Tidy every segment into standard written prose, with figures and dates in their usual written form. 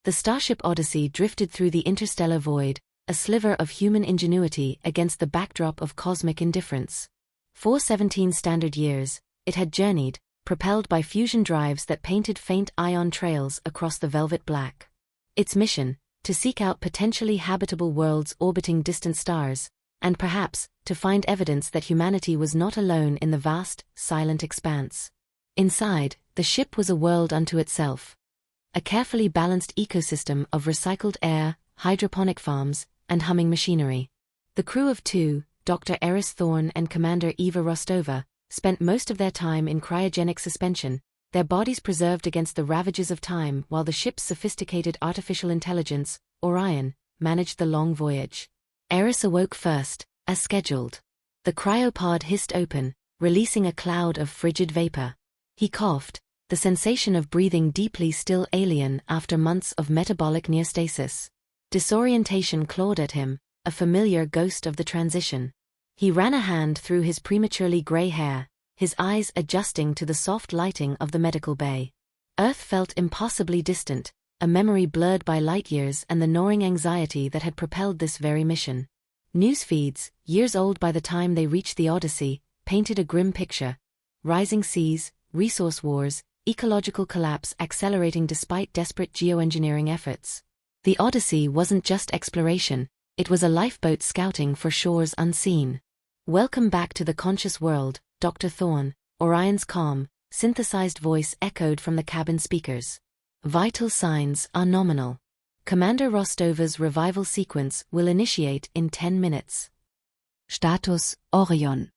The starship Odyssey drifted through the interstellar void, a sliver of human ingenuity against the backdrop of cosmic indifference. For 17 standard years, it had journeyed, propelled by fusion drives that painted faint ion trails across the velvet black. Its mission, to seek out potentially habitable worlds orbiting distant stars, and perhaps, to find evidence that humanity was not alone in the vast, silent expanse. Inside, the ship was a world unto itself. A carefully balanced ecosystem of recycled air, hydroponic farms, and humming machinery. The crew of two, Dr. Aris Thorne and Commander Eva Rostova, spent most of their time in cryogenic suspension, their bodies preserved against the ravages of time while the ship's sophisticated artificial intelligence, Orion, managed the long voyage. Aris awoke first, as scheduled. The cryopod hissed open, releasing a cloud of frigid vapor. He coughed, the sensation of breathing deeply still alien after months of metabolic neostasis. Disorientation clawed at him, a familiar ghost of the transition. He ran a hand through his prematurely gray hair, his eyes adjusting to the soft lighting of the medical bay. Earth felt impossibly distant, a memory blurred by light years and the gnawing anxiety that had propelled this very mission. News feeds, years old by the time they reached the Odyssey, painted a grim picture. Rising seas, resource wars, ecological collapse accelerating despite desperate geoengineering efforts. The Odyssey wasn't just exploration, it was a lifeboat scouting for shores unseen. "Welcome back to the conscious world, Dr. Thorne," Orion's calm, synthesized voice echoed from the cabin speakers. "Vital signs are nominal. Commander Rostova's revival sequence will initiate in 10 minutes. Status, Orion?"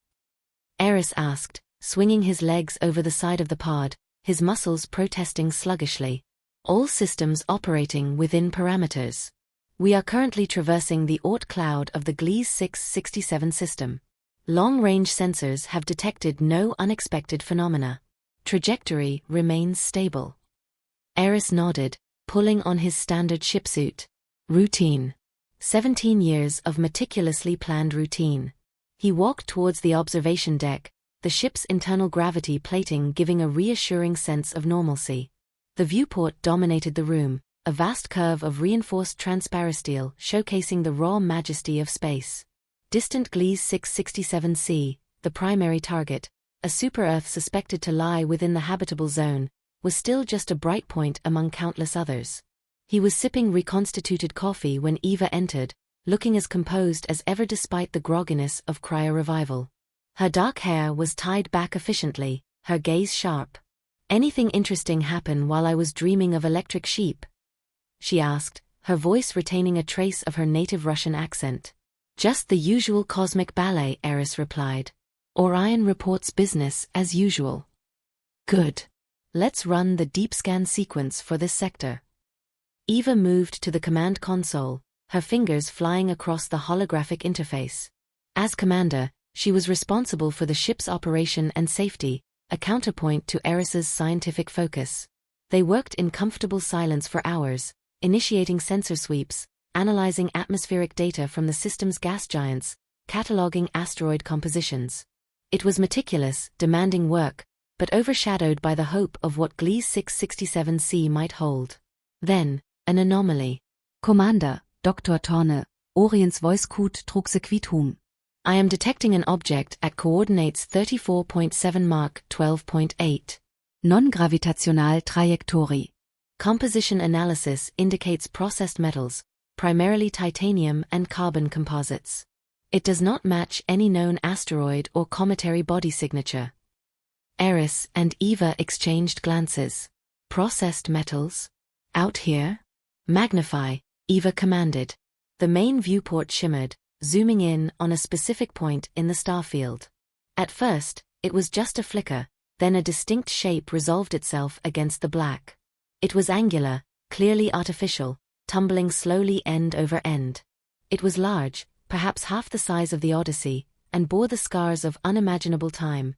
Aris asked, swinging his legs over the side of the pod, his muscles protesting sluggishly. "All systems operating within parameters. We are currently traversing the Oort cloud of the Gliese 667 system. Long-range sensors have detected no unexpected phenomena. Trajectory remains stable." Aris nodded, pulling on his standard shipsuit. Routine. 17 years of meticulously planned routine. He walked towards the observation deck, the ship's internal gravity plating giving a reassuring sense of normalcy. The viewport dominated the room, a vast curve of reinforced transparasteel showcasing the raw majesty of space. Distant Gliese 667c, the primary target, a super-Earth suspected to lie within the habitable zone, was still just a bright point among countless others. He was sipping reconstituted coffee when Eva entered, looking as composed as ever despite the grogginess of cryo-revival. Her dark hair was tied back efficiently, her gaze sharp. "Anything interesting happen while I was dreaming of electric sheep?" she asked, her voice retaining a trace of her native Russian accent. "Just the usual cosmic ballet," Aris replied. "Orion reports business as usual." "Good. Let's run the deep scan sequence for this sector." Eva moved to the command console, her fingers flying across the holographic interface. As commander, she was responsible for the ship's operation and safety, a counterpoint to Aris's scientific focus. They worked in comfortable silence for hours, initiating sensor sweeps, analyzing atmospheric data from the system's gas giants, cataloging asteroid compositions. It was meticulous, demanding work, but overshadowed by the hope of what Gliese 667c might hold. Then, an anomaly. "Commander, Dr. Thorne," Orions voice code trug sequitum. "I am detecting an object at coordinates 34.7 Mark 12.8. Non-gravitational trajectory. Composition analysis indicates processed metals, primarily titanium and carbon composites. It does not match any known asteroid or cometary body signature." Aris and Eva exchanged glances. "Processed metals? Out here?" "Magnify," Eva commanded. The main viewport shimmered, zooming in on a specific point in the starfield. At first, it was just a flicker, then a distinct shape resolved itself against the black. It was angular, clearly artificial, tumbling slowly end over end. It was large, perhaps half the size of the Odyssey, and bore the scars of unimaginable time.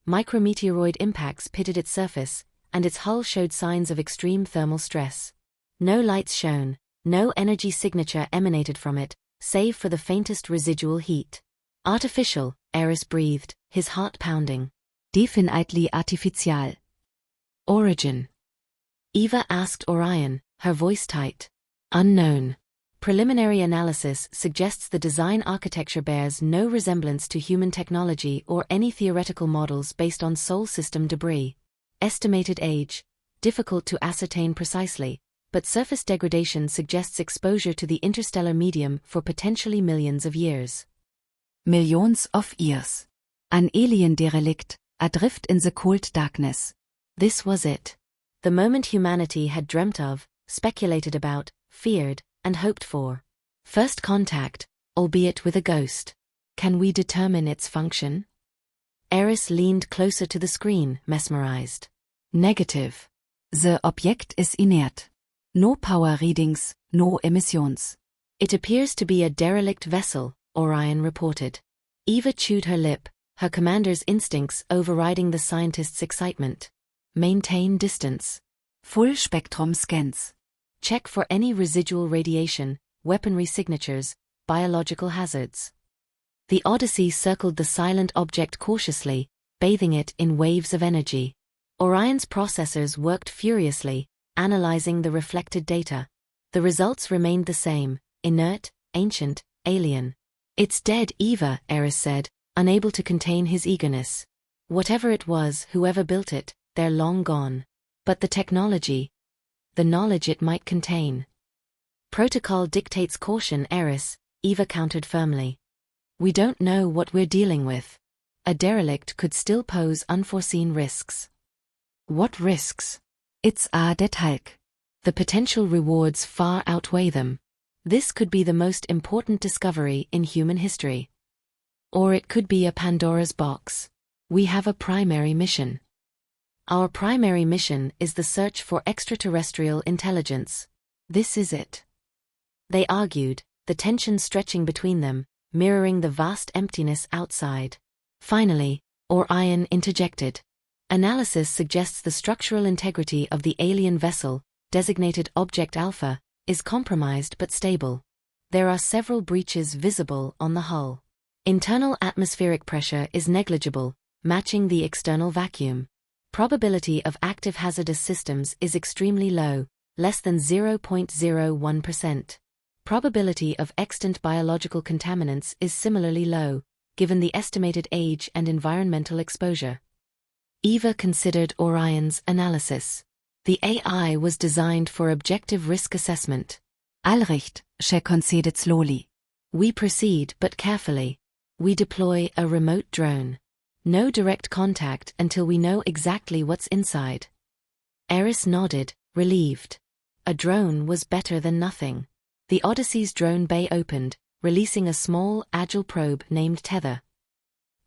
Micrometeoroid impacts pitted its surface, and its hull showed signs of extreme thermal stress. No lights shone, no energy signature emanated from it, save for the faintest residual heat. "Artificial," Aris breathed, his heart pounding. "Definitely artificial." "Origin?" Eva asked Orion, her voice tight. Unknown. Preliminary analysis suggests the design architecture bears no resemblance to human technology or any theoretical models based on Sol system debris. Estimated age. Difficult to ascertain precisely, but surface degradation suggests exposure to the interstellar medium for potentially millions of years. Millions of years. An alien derelict, adrift in the cold darkness. This was it. The moment humanity had dreamt of, speculated about, feared, and hoped for. First contact, albeit with a ghost. Can we determine its function? Aris leaned closer to the screen, mesmerized. Negative. The object is inert. No power readings, no emissions. It appears to be a derelict vessel, Orion reported. Eva chewed her lip, her commander's instincts overriding the scientist's excitement. Maintain distance. Full spectrum scans. Check for any residual radiation, weaponry signatures, biological hazards. The Odyssey circled the silent object cautiously, bathing it in waves of energy. Orion's processors worked furiously, analyzing the reflected data. The results remained the same: inert, ancient, alien. It's dead, Eva, Aris said, unable to contain his eagerness. Whatever it was, whoever built it, they're long gone. But the technology, the knowledge it might contain. Protocol dictates caution, Aris, Eva countered firmly. We don't know what we're dealing with. A derelict could still pose unforeseen risks. What risks? It's a derelict. The potential rewards far outweigh them. This could be the most important discovery in human history. Or it could be a Pandora's box. We have a primary mission. Our primary mission is the search for extraterrestrial intelligence. This is it. They argued, the tension stretching between them, mirroring the vast emptiness outside. Finally, Orion interjected. Analysis suggests the structural integrity of the alien vessel, designated Object Alpha, is compromised but stable. There are several breaches visible on the hull. Internal atmospheric pressure is negligible, matching the external vacuum. Probability of active hazardous systems is extremely low, less than 0.01%. Probability of extant biological contaminants is similarly low, given the estimated age and environmental exposure. Eva considered Orion's analysis. The AI was designed for objective risk assessment. Allrecht, she conceded slowly. We proceed but carefully. We deploy a remote drone. No direct contact until we know exactly what's inside. Aris nodded, relieved. A drone was better than nothing. The Odyssey's drone bay opened, releasing a small, agile probe named Tether.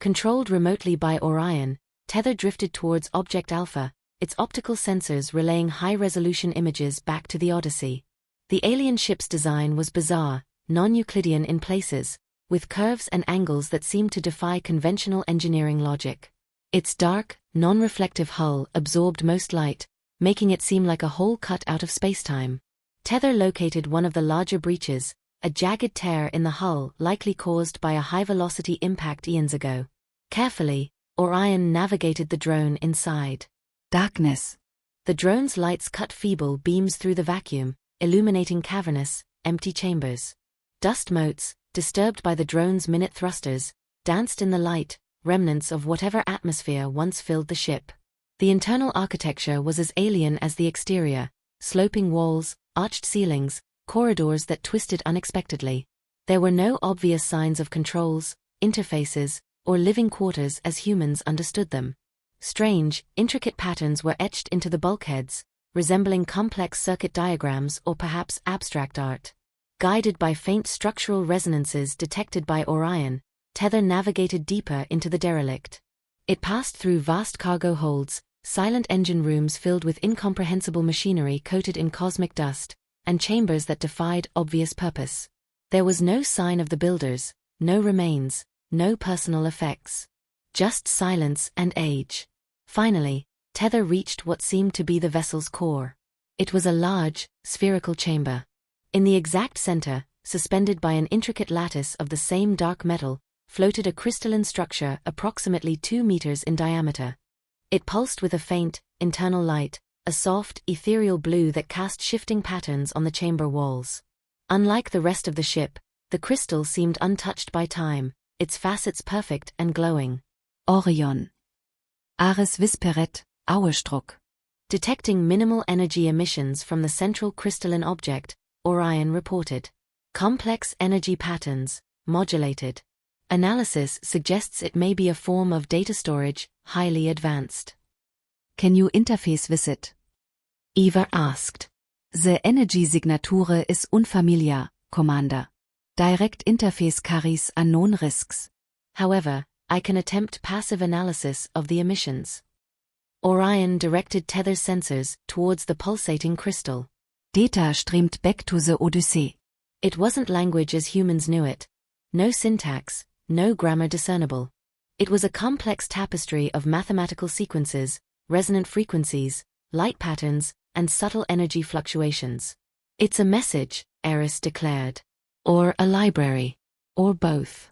Controlled remotely by Orion, Tether drifted towards Object Alpha, its optical sensors relaying high-resolution images back to the Odyssey. The alien ship's design was bizarre, non-Euclidean in places, with curves and angles that seemed to defy conventional engineering logic. Its dark, non-reflective hull absorbed most light, making it seem like a hole cut out of spacetime. Tether located one of the larger breaches, a jagged tear in the hull likely caused by a high-velocity impact eons ago. Carefully, Orion navigated the drone inside. Darkness. The drone's lights cut feeble beams through the vacuum, illuminating cavernous, empty chambers. Dust motes, disturbed by the drone's minute thrusters, danced in the light, remnants of whatever atmosphere once filled the ship. The internal architecture was as alien as the exterior, sloping walls, arched ceilings, corridors that twisted unexpectedly. There were no obvious signs of controls, interfaces, or living quarters as humans understood them. Strange, intricate patterns were etched into the bulkheads, resembling complex circuit diagrams or perhaps abstract art. Guided by faint structural resonances detected by Orion, Tether navigated deeper into the derelict. It passed through vast cargo holds, silent engine rooms filled with incomprehensible machinery coated in cosmic dust, and chambers that defied obvious purpose. There was no sign of the builders, no remains, no personal effects. Just silence and age. Finally, Tether reached what seemed to be the vessel's core. It was a large, spherical chamber. In the exact center, suspended by an intricate lattice of the same dark metal, floated a crystalline structure approximately 2 meters in diameter. It pulsed with a faint, internal light, a soft, ethereal blue that cast shifting patterns on the chamber walls. Unlike the rest of the ship, the crystal seemed untouched by time, its facets perfect and glowing. Orion. Aris Visperet, Auestruck. Detecting minimal energy emissions from the central crystalline object, Orion reported. Complex energy patterns, modulated. Analysis suggests it may be a form of data storage, highly advanced. Can you interface visit? Eva asked. The energy signature is unfamiliar, Commander. Direct interface carries unknown risks. However, I can attempt passive analysis of the emissions. Orion directed tether sensors towards the pulsating crystal. Data streamed back to the Odyssey. It wasn't language as humans knew it. No syntax, no grammar discernible. It was a complex tapestry of mathematical sequences, resonant frequencies, light patterns, and subtle energy fluctuations. It's a message, Aris declared. Or a library. Or both.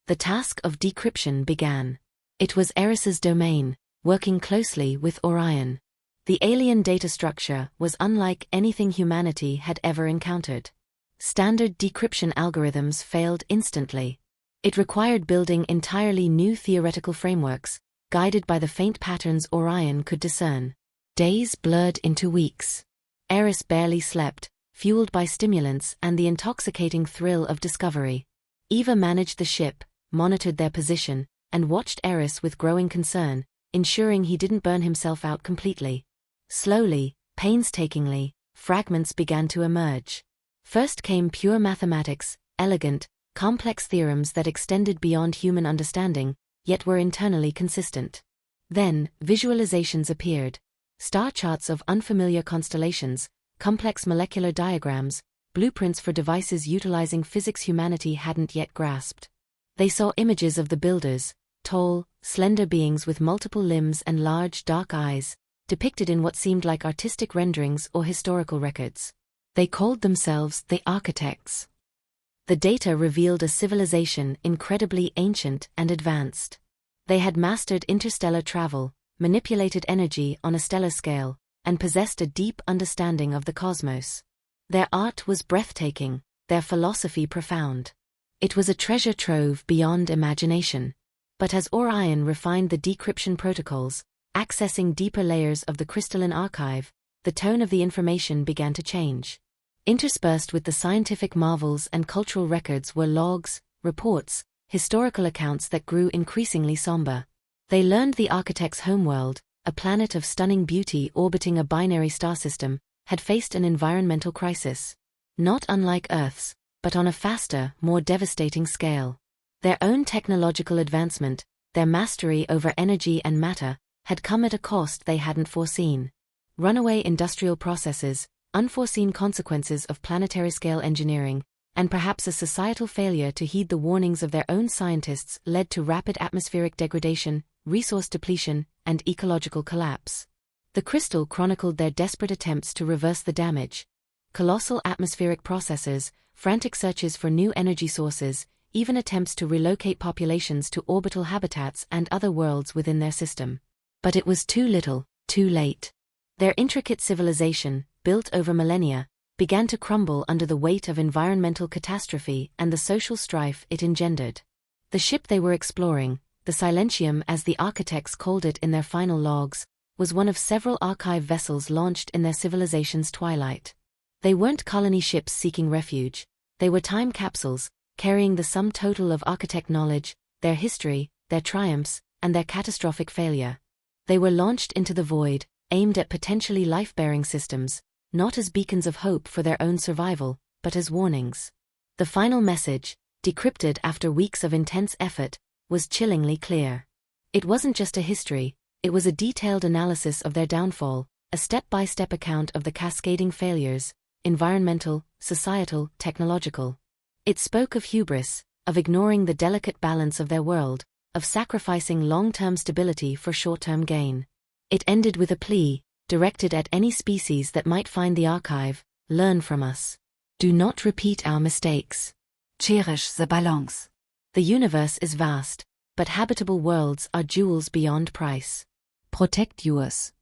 The task of decryption began. It was Aris's domain, working closely with Orion. The alien data structure was unlike anything humanity had ever encountered. Standard decryption algorithms failed instantly. It required building entirely new theoretical frameworks, guided by the faint patterns Orion could discern. Days blurred into weeks. Aris barely slept, fueled by stimulants and the intoxicating thrill of discovery. Eva managed the ship, monitored their position, and watched Aris with growing concern, ensuring he didn't burn himself out completely. Slowly, painstakingly, fragments began to emerge. First came pure mathematics, elegant, complex theorems that extended beyond human understanding, yet were internally consistent. Then, visualizations appeared. Star charts of unfamiliar constellations, complex molecular diagrams, blueprints for devices utilizing physics humanity hadn't yet grasped. They saw images of the builders, tall, slender beings with multiple limbs and large, dark eyes, depicted in what seemed like artistic renderings or historical records. They called themselves the architects. The data revealed a civilization incredibly ancient and advanced. They had mastered interstellar travel, manipulated energy on a stellar scale, and possessed a deep understanding of the cosmos. Their art was breathtaking, their philosophy profound. It was a treasure trove beyond imagination. But as Orion refined the decryption protocols, accessing deeper layers of the crystalline archive, the tone of the information began to change. Interspersed with the scientific marvels and cultural records were logs, reports, historical accounts that grew increasingly somber. They learned the architect's homeworld, a planet of stunning beauty orbiting a binary star system, had faced an environmental crisis. Not unlike Earth's, but on a faster, more devastating scale. Their own technological advancement, their mastery over energy and matter, had come at a cost they hadn't foreseen. Runaway industrial processes, unforeseen consequences of planetary-scale engineering, and perhaps a societal failure to heed the warnings of their own scientists led to rapid atmospheric degradation, resource depletion, and ecological collapse. The crystal chronicled their desperate attempts to reverse the damage. Colossal atmospheric processes, frantic searches for new energy sources, even attempts to relocate populations to orbital habitats and other worlds within their system. But it was too little, too late. Their intricate civilization, built over millennia, began to crumble under the weight of environmental catastrophe and the social strife it engendered. The ship they were exploring, the Silentium as the architects called it in their final logs, was one of several archive vessels launched in their civilization's twilight. They weren't colony ships seeking refuge, they were time capsules, carrying the sum total of architect knowledge, their history, their triumphs, and their catastrophic failure. They were launched into the void, aimed at potentially life-bearing systems, not as beacons of hope for their own survival, but as warnings. The final message, decrypted after weeks of intense effort, was chillingly clear. It wasn't just a history, it was a detailed analysis of their downfall, a step-by-step account of the cascading failures, environmental, societal, technological. It spoke of hubris, of ignoring the delicate balance of their world, of sacrificing long-term stability for short-term gain. It ended with a plea, directed at any species that might find the archive: learn from us. Do not repeat our mistakes. Cherish the balance. The universe is vast, but habitable worlds are jewels beyond price. Protect yours.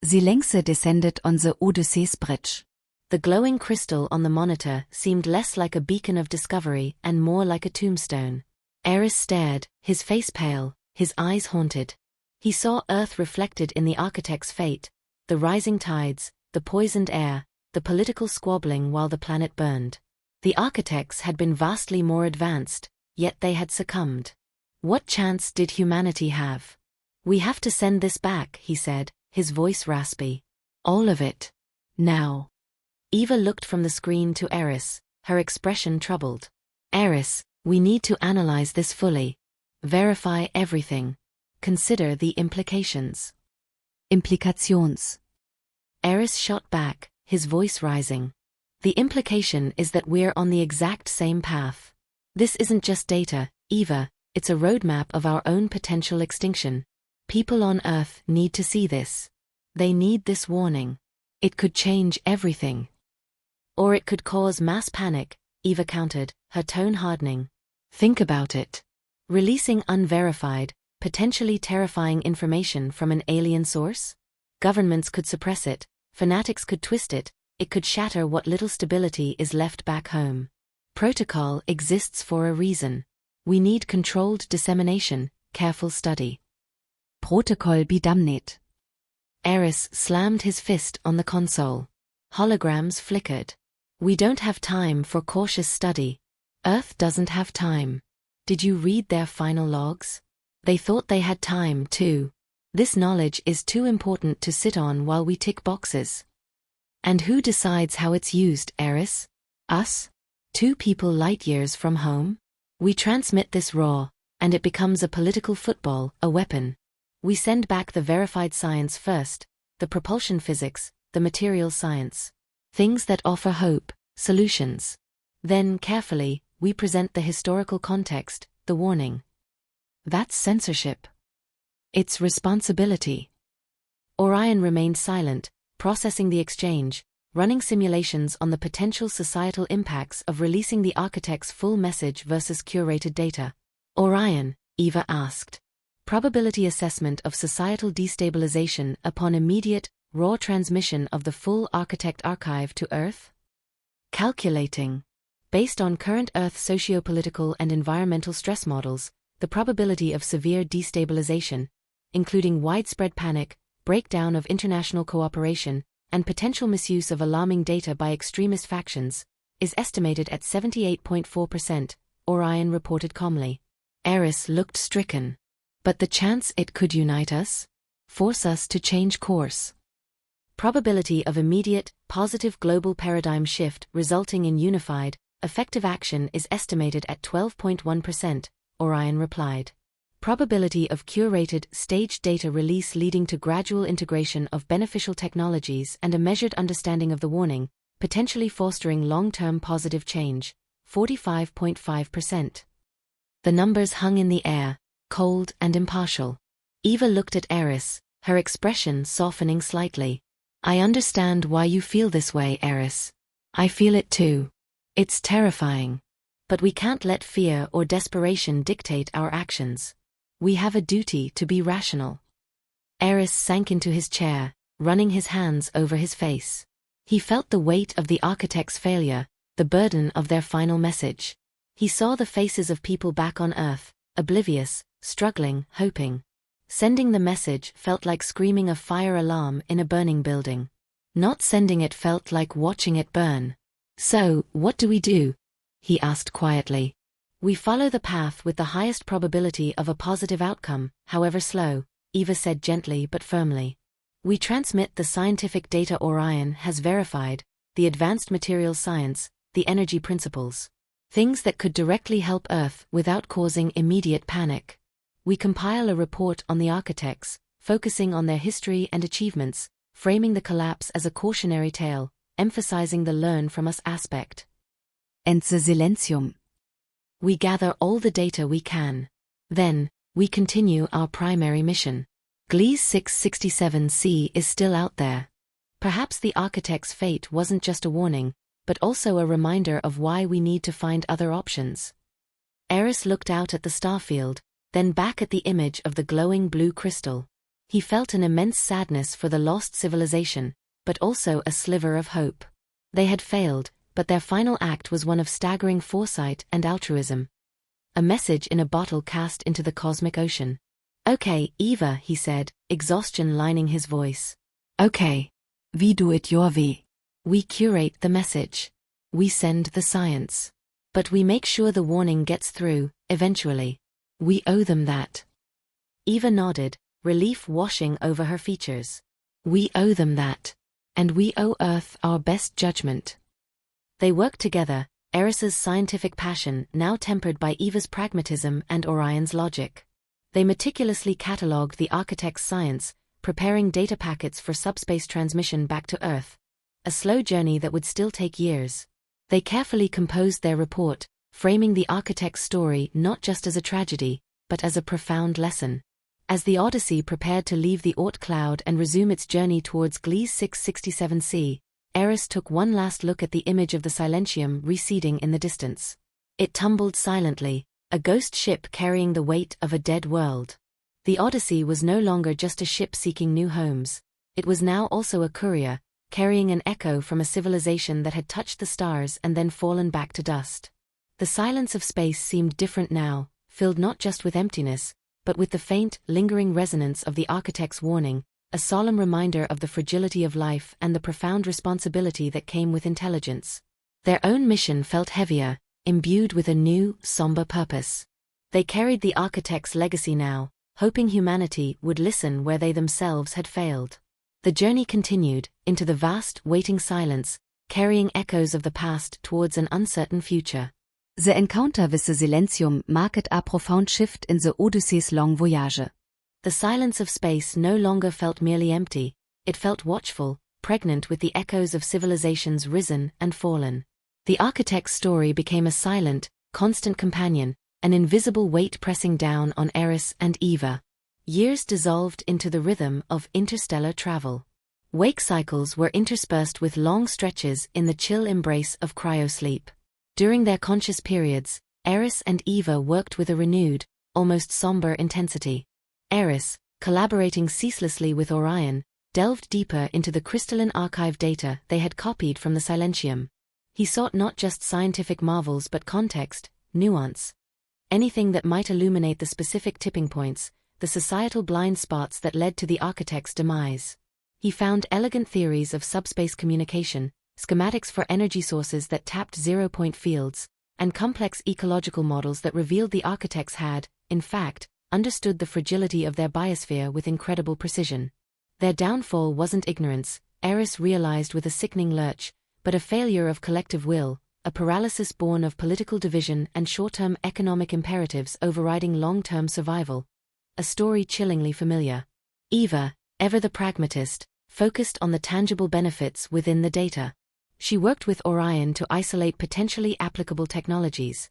Sie längse descended on the Odyssey's bridge. The glowing crystal on the monitor seemed less like a beacon of discovery and more like a tombstone. Aris stared, his face pale, his eyes haunted. He saw Earth reflected in the architect's fate, the rising tides, the poisoned air, the political squabbling while the planet burned. The architects had been vastly more advanced, yet they had succumbed. What chance did humanity have? We have to send this back, he said, his voice raspy. All of it. Now. Eva looked from the screen to Aris, her expression troubled. Aris, we need to analyze this fully. Verify everything. Consider the implications. Implikations. Aris shot back, his voice rising. The implication is that we're on the exact same path. This isn't just data, Eva, it's a roadmap of our own potential extinction. People on Earth need to see this. They need this warning. It could change everything. Or it could cause mass panic, Eva countered, her tone hardening. Think about it. Releasing unverified, potentially terrifying information from an alien source? Governments could suppress it, fanatics could twist it could shatter what little stability is left back home. Protocol exists for a reason. We need controlled dissemination, careful study. Protokoll bedamnet. Aris slammed his fist on the console. Holograms flickered. We don't have time for cautious study. Earth doesn't have time. Did you read their final logs? They thought they had time, too. This knowledge is too important to sit on while we tick boxes. And who decides how it's used, Aris? Us? 2 people light-years from home? We transmit this raw, and it becomes a political football, a weapon. We send back the verified science first, the propulsion physics, the material science. Things that offer hope, solutions. Then, carefully, we present the historical context, the warning. That's censorship. It's responsibility. Orion remained silent, processing the exchange, running simulations on the potential societal impacts of releasing the architect's full message versus curated data. Orion, Eva asked. Probability assessment of societal destabilization upon immediate, raw transmission of the full architect archive to Earth? Calculating. Based on current Earth sociopolitical and environmental stress models, the probability of severe destabilization, including widespread panic, breakdown of international cooperation, and potential misuse of alarming data by extremist factions, is estimated at 78.4%, Orion reported calmly. Aris looked stricken. But the chance it could unite us? Force us to change course. Probability of immediate, positive global paradigm shift resulting in unified, effective action is estimated at 12.1%, Orion replied. Probability of curated, staged data release leading to gradual integration of beneficial technologies and a measured understanding of the warning, potentially fostering long-term positive change, 45.5%. The numbers hung in the air, cold and impartial. Eva looked at Aris, her expression softening slightly. I understand why you feel this way, Aris. I feel it too. It's terrifying. But we can't let fear or desperation dictate our actions. We have a duty to be rational. Aris sank into his chair, running his hands over his face. He felt the weight of the architect's failure, the burden of their final message. He saw the faces of people back on Earth, oblivious, struggling, hoping. Sending the message felt like screaming a fire alarm in a burning building. Not sending it felt like watching it burn. So, what do we do? He asked quietly. We follow the path with the highest probability of a positive outcome, however slow, Eva said gently but firmly. We transmit the scientific data Orion has verified, the advanced material science, the energy principles. Things that could directly help Earth without causing immediate panic. We compile a report on the architects, focusing on their history and achievements, framing the collapse as a cautionary tale, emphasizing the learn from us aspect. And the Silentium. We gather all the data we can. Then, we continue our primary mission. Gliese 667c is still out there. Perhaps the architect's fate wasn't just a warning, but also a reminder of why we need to find other options. Aris looked out at the starfield, then back at the image of the glowing blue crystal. He felt an immense sadness for the lost civilization, but also a sliver of hope. They had failed, but their final act was one of staggering foresight and altruism. A message in a bottle cast into the cosmic ocean. "Okay, Eva," he said, exhaustion lining his voice. Okay. We do it your way. "We curate the message. We send the science. But we make sure the warning gets through, eventually. We owe them that." Eva nodded, relief washing over her features. "We owe them that. And we owe Earth our best judgment." They worked together, Aris's scientific passion now tempered by Eva's pragmatism and Orion's logic. They meticulously catalogued the architect's science, preparing data packets for subspace transmission back to Earth, a slow journey that would still take years. They carefully composed their report, framing the architect's story not just as a tragedy, but as a profound lesson. As the Odyssey prepared to leave the Oort cloud and resume its journey towards Gliese 667c, Aris took one last look at the image of the Silentium receding in the distance. It tumbled silently, a ghost ship carrying the weight of a dead world. The Odyssey was no longer just a ship seeking new homes. It was now also a courier, carrying an echo from a civilization that had touched the stars and then fallen back to dust. The silence of space seemed different now, filled not just with emptiness, but with the faint, lingering resonance of the architect's warning, a solemn reminder of the fragility of life and the profound responsibility that came with intelligence. Their own mission felt heavier, imbued with a new, somber purpose. They carried the architect's legacy now, hoping humanity would listen where they themselves had failed. The journey continued, into the vast, waiting silence, carrying echoes of the past towards an uncertain future. The encounter with the Silentium marked a profound shift in the Odyssey's long voyage. The silence of space no longer felt merely empty, it felt watchful, pregnant with the echoes of civilizations risen and fallen. The architect's story became a silent, constant companion, an invisible weight pressing down on Aris and Eva. Years dissolved into the rhythm of interstellar travel. Wake cycles were interspersed with long stretches in the chill embrace of cryosleep. During their conscious periods, Aris and Eva worked with a renewed, almost somber intensity. Aris, collaborating ceaselessly with Orion, delved deeper into the crystalline archive data they had copied from the Silentium. He sought not just scientific marvels but context, nuance. Anything that might illuminate the specific tipping points, the societal blind spots that led to the architect's demise. He found elegant theories of subspace communication, schematics for energy sources that tapped zero-point fields, and complex ecological models that revealed the architects had, in fact, understood the fragility of their biosphere with incredible precision. Their downfall wasn't ignorance, Aris realized with a sickening lurch, but a failure of collective will, a paralysis born of political division and short-term economic imperatives overriding long-term survival. A story chillingly familiar. Eva, ever the pragmatist, focused on the tangible benefits within the data. She worked with Orion to isolate potentially applicable technologies.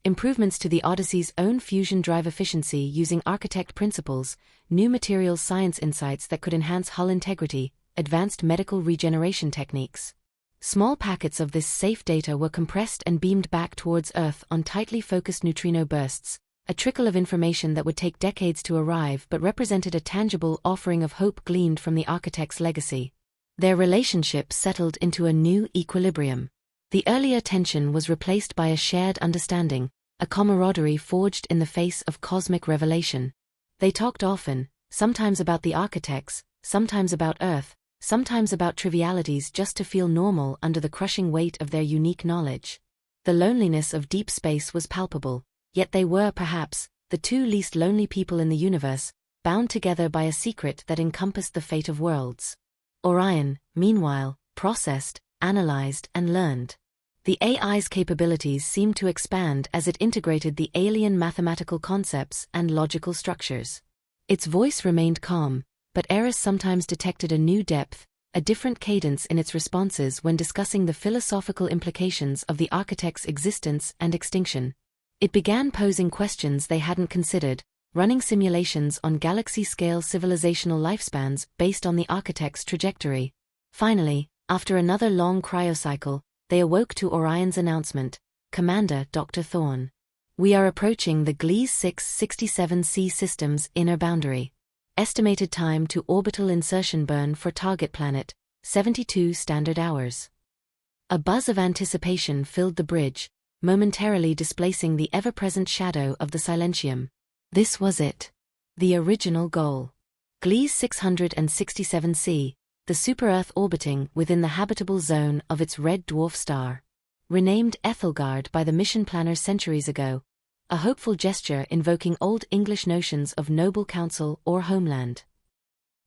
Improvements to the Odyssey's own fusion drive efficiency using architect principles, new materials science insights that could enhance hull integrity, advanced medical regeneration techniques. Small packets of this safe data were compressed and beamed back towards Earth on tightly focused neutrino bursts, a trickle of information that would take decades to arrive but represented a tangible offering of hope gleaned from the architect's legacy. Their relationship settled into a new equilibrium. The earlier tension was replaced by a shared understanding, a camaraderie forged in the face of cosmic revelation. They talked often, sometimes about the architects, sometimes about Earth, sometimes about trivialities just to feel normal under the crushing weight of their unique knowledge. The loneliness of deep space was palpable, yet they were, perhaps, the two least lonely people in the universe, bound together by a secret that encompassed the fate of worlds. Orion, meanwhile, processed, analyzed, and learned. The AI's capabilities seemed to expand as it integrated the alien mathematical concepts and logical structures. Its voice remained calm, but Aris sometimes detected a new depth, a different cadence in its responses when discussing the philosophical implications of the architect's existence and extinction. It began posing questions they hadn't considered, running simulations on galaxy-scale civilizational lifespans based on the architect's trajectory. Finally, after another long cryocycle, they awoke to Orion's announcement, "Commander Dr. Thorne. We are approaching the Gliese 667c system's inner boundary." Estimated time to orbital insertion burn for target planet, 72 standard hours. A buzz of anticipation filled the bridge, momentarily displacing the ever-present shadow of the Silentium. This was it. The original goal. Gliese 667c, the super-Earth orbiting within the habitable zone of its red dwarf star. Renamed Aethelgard by the mission planners centuries ago, a hopeful gesture invoking Old English notions of noble counsel or homeland.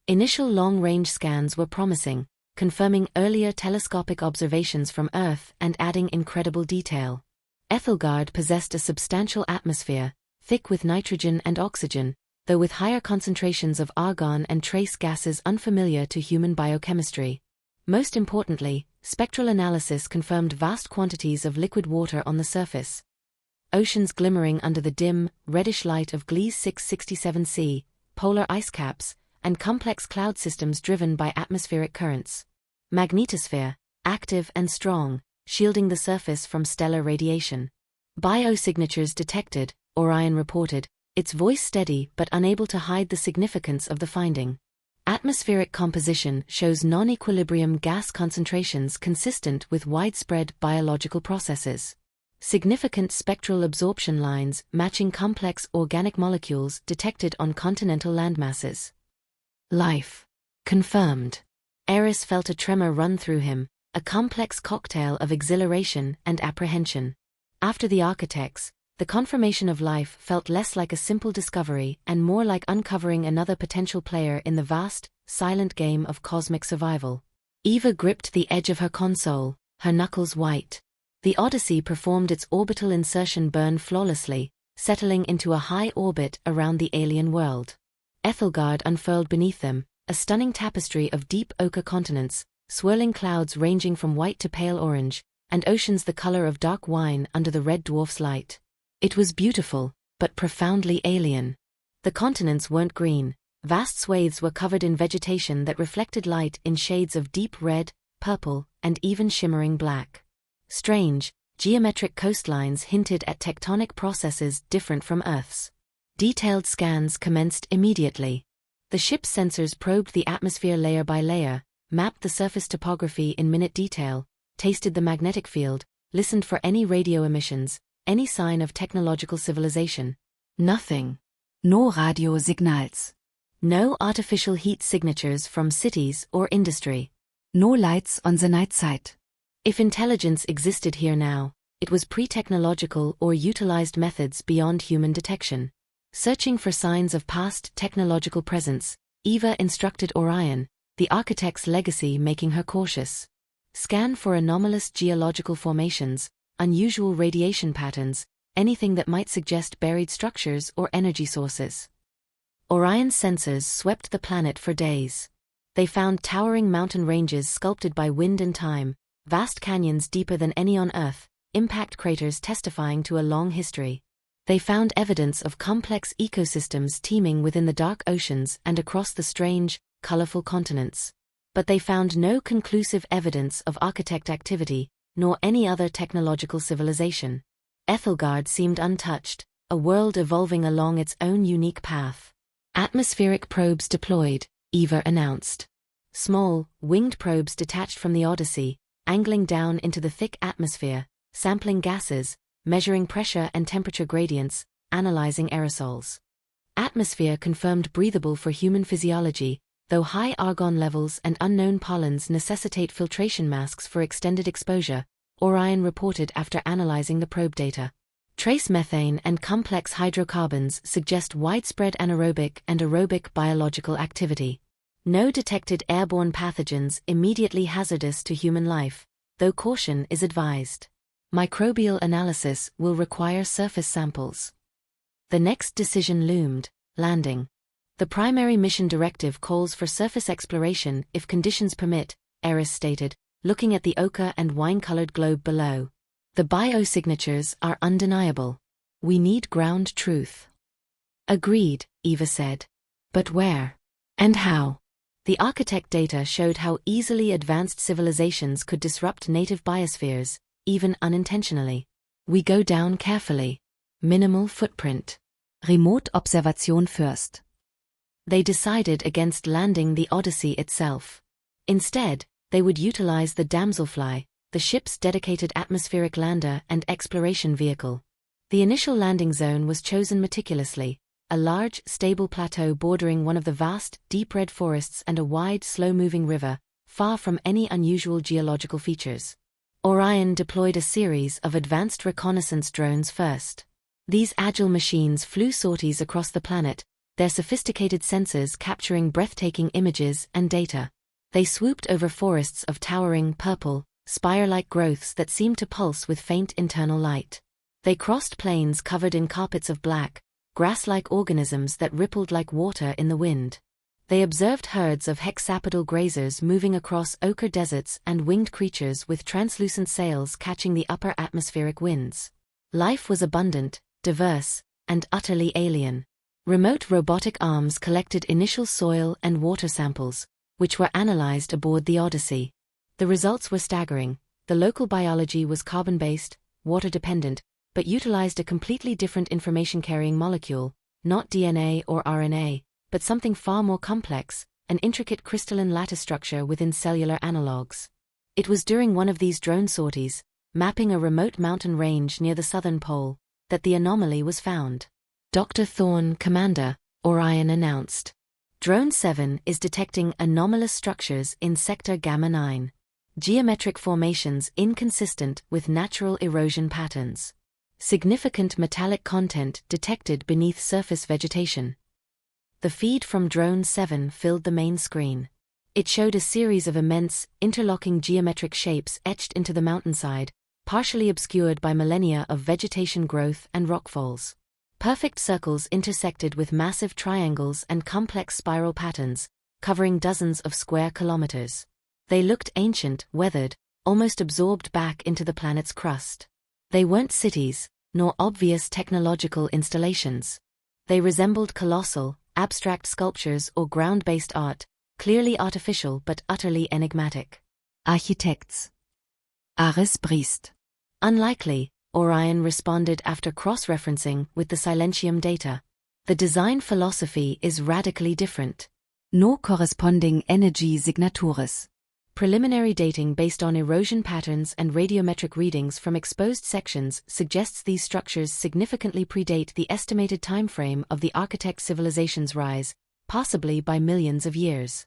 Initial long-range scans were promising, confirming earlier telescopic observations from Earth and adding incredible detail. Aethelgard possessed a substantial atmosphere, thick with nitrogen and oxygen, though with higher concentrations of argon and trace gases unfamiliar to human biochemistry. Most importantly, spectral analysis confirmed vast quantities of liquid water on the surface. Oceans glimmering under the dim, reddish light of Gliese 667c, polar ice caps, and complex cloud systems driven by atmospheric currents. Magnetosphere, active and strong, shielding the surface from stellar radiation. Biosignatures detected, Orion reported, its voice steady but unable to hide the significance of the finding. Atmospheric composition shows non-equilibrium gas concentrations consistent with widespread biological processes. Significant spectral absorption lines matching complex organic molecules detected on continental landmasses. Life. Confirmed. Aris felt a tremor run through him, a complex cocktail of exhilaration and apprehension. After the architects, the confirmation of life felt less like a simple discovery and more like uncovering another potential player in the vast, silent game of cosmic survival. Eva gripped the edge of her console, her knuckles white. The Odyssey performed its orbital insertion burn flawlessly, settling into a high orbit around the alien world. Aethelgard unfurled beneath them, a stunning tapestry of deep ochre continents, swirling clouds ranging from white to pale orange, and oceans the color of dark wine under the red dwarf's light. It was beautiful, but profoundly alien. The continents weren't green. Vast swathes were covered in vegetation that reflected light in shades of deep red, purple, and even shimmering black. Strange, geometric coastlines hinted at tectonic processes different from Earth's. Detailed scans commenced immediately. The ship's sensors probed the atmosphere layer by layer, mapped the surface topography in minute detail, tasted the magnetic field, listened for any radio emissions, any sign of technological civilization. Nothing. No radio signals. No artificial heat signatures from cities or industry. No lights on the night side. If intelligence existed here now, it was pre-technological or utilized methods beyond human detection. Searching for signs of past technological presence, Eva instructed Orion, the architect's legacy making her cautious. Scan for anomalous geological formations, unusual radiation patterns, anything that might suggest buried structures or energy sources. Orion's sensors swept the planet for days. They found towering mountain ranges sculpted by wind and time, vast canyons deeper than any on Earth, impact craters testifying to a long history. They found evidence of complex ecosystems teeming within the dark oceans and across the strange, colorful continents. But they found no conclusive evidence of architect activity, nor any other technological civilization. Aethelgard seemed untouched, a world evolving along its own unique path. Atmospheric probes deployed, Eva announced. Small, winged probes detached from the Odyssey, angling down into the thick atmosphere, sampling gases, measuring pressure and temperature gradients, analyzing aerosols. Atmosphere confirmed breathable for human physiology, though high argon levels and unknown pollens necessitate filtration masks for extended exposure, Orion reported after analyzing the probe data. Trace methane and complex hydrocarbons suggest widespread anaerobic and aerobic biological activity. No detected airborne pathogens immediately hazardous to human life, though caution is advised. Microbial analysis will require surface samples. The next decision loomed: landing. The primary mission directive calls for surface exploration if conditions permit, Aris stated, looking at the ochre and wine-colored globe below. The biosignatures are undeniable. We need ground truth. Agreed, Eva said. But where? And how? The architect data showed how easily advanced civilizations could disrupt native biospheres, even unintentionally. We go down carefully. Minimal footprint. Remote observation first. They decided against landing the Odyssey itself. Instead, they would utilize the Damselfly, the ship's dedicated atmospheric lander and exploration vehicle. The initial landing zone was chosen meticulously, a large, stable plateau bordering one of the vast, deep red forests and a wide, slow-moving river, far from any unusual geological features. Orion deployed a series of advanced reconnaissance drones first. These agile machines flew sorties across the planet, their sophisticated sensors capturing breathtaking images and data. They swooped over forests of towering, purple, spire-like growths that seemed to pulse with faint internal light. They crossed plains covered in carpets of black, grass-like organisms that rippled like water in the wind. They observed herds of hexapodal grazers moving across ochre deserts and winged creatures with translucent sails catching the upper atmospheric winds. Life was abundant, diverse, and utterly alien. Remote robotic arms collected initial soil and water samples, which were analyzed aboard the Odyssey. The results were staggering. The local biology was carbon-based, water-dependent, but utilized a completely different information-carrying molecule, not DNA or RNA, but something far more complex, an intricate crystalline lattice structure within cellular analogues. It was during one of these drone sorties, mapping a remote mountain range near the southern pole, that the anomaly was found. Dr. Thorne, Commander, Orion announced. Drone 7 is detecting anomalous structures in Sector Gamma 9. Geometric formations inconsistent with natural erosion patterns. Significant metallic content detected beneath surface vegetation. The feed from Drone 7 filled the main screen. It showed a series of immense, interlocking geometric shapes etched into the mountainside, partially obscured by millennia of vegetation growth and rockfalls. Perfect circles intersected with massive triangles and complex spiral patterns, covering dozens of square kilometers. They looked ancient, weathered, almost absorbed back into the planet's crust. They weren't cities, nor obvious technological installations. They resembled colossal, abstract sculptures or ground-based art, clearly artificial but utterly enigmatic. Architects. Aris Thorne. Unlikely, Orion responded after cross-referencing with the Silentium data. The design philosophy is radically different. No corresponding energy signatures. Preliminary dating based on erosion patterns and radiometric readings from exposed sections suggests these structures significantly predate the estimated timeframe of the architect civilization's rise, possibly by millions of years.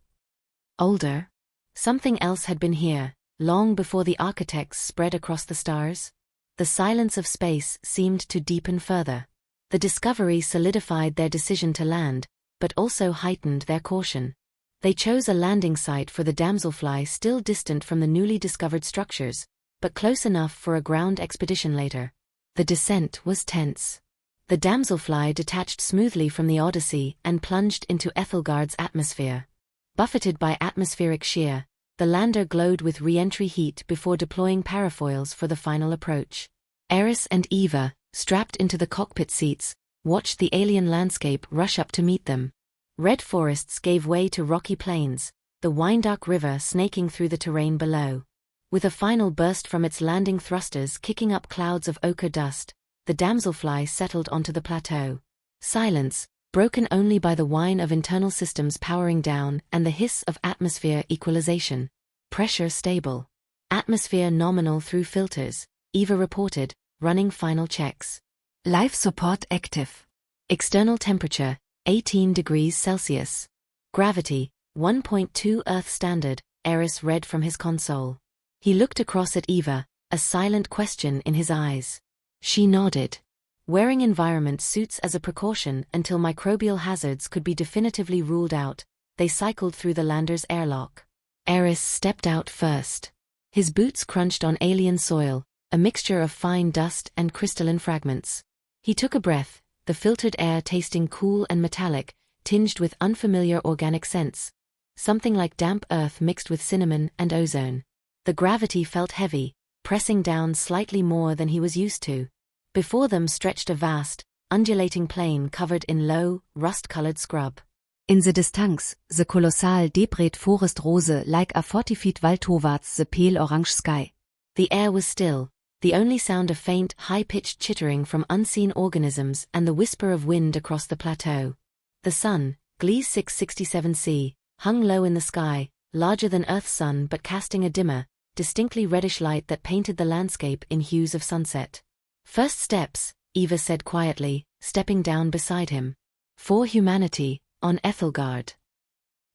Older? Something else had been here, long before the architects spread across the stars. The silence of space seemed to deepen further. The discovery solidified their decision to land, but also heightened their caution. They chose a landing site for the Damselfly still distant from the newly discovered structures, but close enough for a ground expedition later. The descent was tense. The Damselfly detached smoothly from the Odyssey and plunged into Aethelgard's atmosphere. Buffeted by atmospheric shear, the lander glowed with re-entry heat before deploying parafoils for the final approach. Aris and Eva, strapped into the cockpit seats, watched the alien landscape rush up to meet them. Red forests gave way to rocky plains, the wine-dark river snaking through the terrain below. With a final burst from its landing thrusters kicking up clouds of ochre dust, the Damselfly settled onto the plateau. Silence, broken only by the whine of internal systems powering down and the hiss of atmosphere equalization. Pressure stable. Atmosphere nominal through filters, Eva reported, running final checks. Life support active. External temperature, 18 degrees Celsius. Gravity, 1.2 Earth standard, Aris read from his console. He looked across at Eva, a silent question in his eyes. She nodded. Wearing environment suits as a precaution until microbial hazards could be definitively ruled out, they cycled through the lander's airlock. Aris stepped out first. His boots crunched on alien soil, a mixture of fine dust and crystalline fragments. He took a breath, the filtered air tasting cool and metallic, tinged with unfamiliar organic scents. Something like damp earth mixed with cinnamon and ozone. The gravity felt heavy, pressing down slightly more than he was used to. Before them stretched a vast, undulating plain covered in low, rust-colored scrub. In the distance, the colossal deep-red forest rose like a 40 feet wall towards the pale orange sky. The air was still, the only sound a faint, high-pitched chittering from unseen organisms and the whisper of wind across the plateau. The sun, Gliese 667c, hung low in the sky, larger than Earth's sun but casting a dimmer, distinctly reddish light that painted the landscape in hues of sunset. "First steps," Eva said quietly, stepping down beside him. "For humanity, on Aethelgard."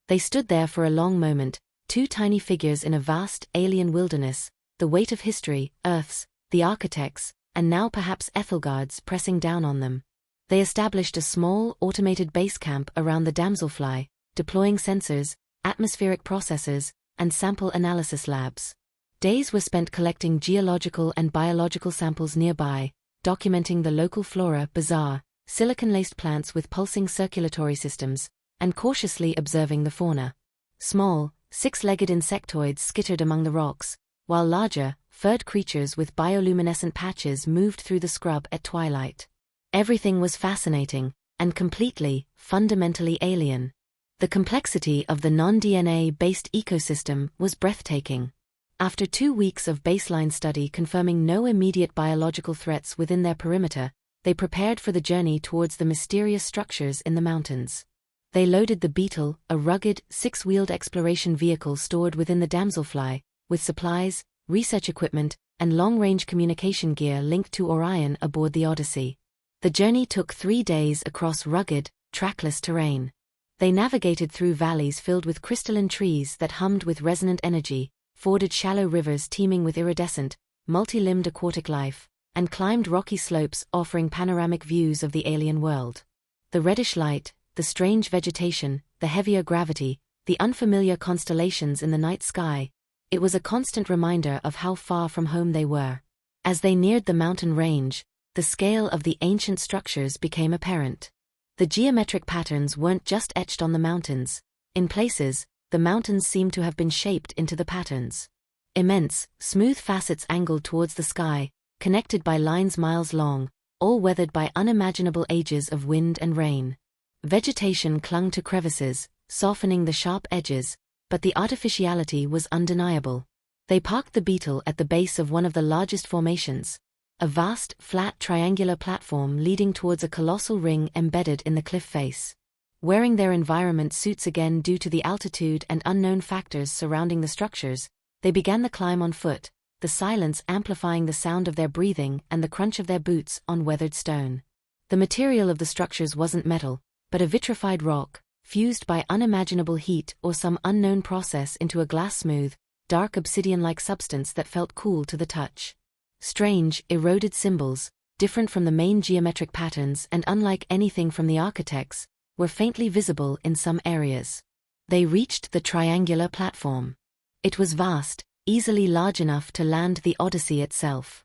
They stood there for a long moment, two tiny figures in a vast, alien wilderness, the weight of history, Earth's, the architects, and now perhaps Aethelgard's pressing down on them. They established a small, automated base camp around the damselfly, deploying sensors, atmospheric processors, and sample analysis labs. Days were spent collecting geological and biological samples nearby, documenting the local flora, bizarre, silicon-laced plants with pulsing circulatory systems, and cautiously observing the fauna. Small, six-legged insectoids skittered among the rocks, while larger, furred creatures with bioluminescent patches moved through the scrub at twilight. Everything was fascinating, and completely, fundamentally alien. The complexity of the non-DNA-based ecosystem was breathtaking. After 2 weeks of baseline study confirming no immediate biological threats within their perimeter, they prepared for the journey towards the mysterious structures in the mountains. They loaded the Beetle, a rugged, six-wheeled exploration vehicle stored within the damselfly, with supplies, research equipment, and long-range communication gear linked to Orion aboard the Odyssey. The journey took 3 days across rugged, trackless terrain. They navigated through valleys filled with crystalline trees that hummed with resonant energy, forded shallow rivers teeming with iridescent, multi-limbed aquatic life, and climbed rocky slopes offering panoramic views of the alien world. The reddish light, the strange vegetation, the heavier gravity, the unfamiliar constellations in the night sky, it was a constant reminder of how far from home they were. As they neared the mountain range, the scale of the ancient structures became apparent. The geometric patterns weren't just etched on the mountains. In places, the mountains seemed to have been shaped into the patterns. Immense, smooth facets angled towards the sky, connected by lines miles long, all weathered by unimaginable ages of wind and rain. Vegetation clung to crevices, softening the sharp edges, but the artificiality was undeniable. They parked the Beetle at the base of one of the largest formations, a vast, flat triangular platform leading towards a colossal ring embedded in the cliff face. Wearing their environment suits again due to the altitude and unknown factors surrounding the structures, they began the climb on foot, the silence amplifying the sound of their breathing and the crunch of their boots on weathered stone. The material of the structures wasn't metal, but a vitrified rock, fused by unimaginable heat or some unknown process into a glass-smooth, dark obsidian-like substance that felt cool to the touch. Strange, eroded symbols, different from the main geometric patterns and unlike anything from the architects, were faintly visible in some areas. They reached the triangular platform. It was vast, easily large enough to land the Odyssey itself.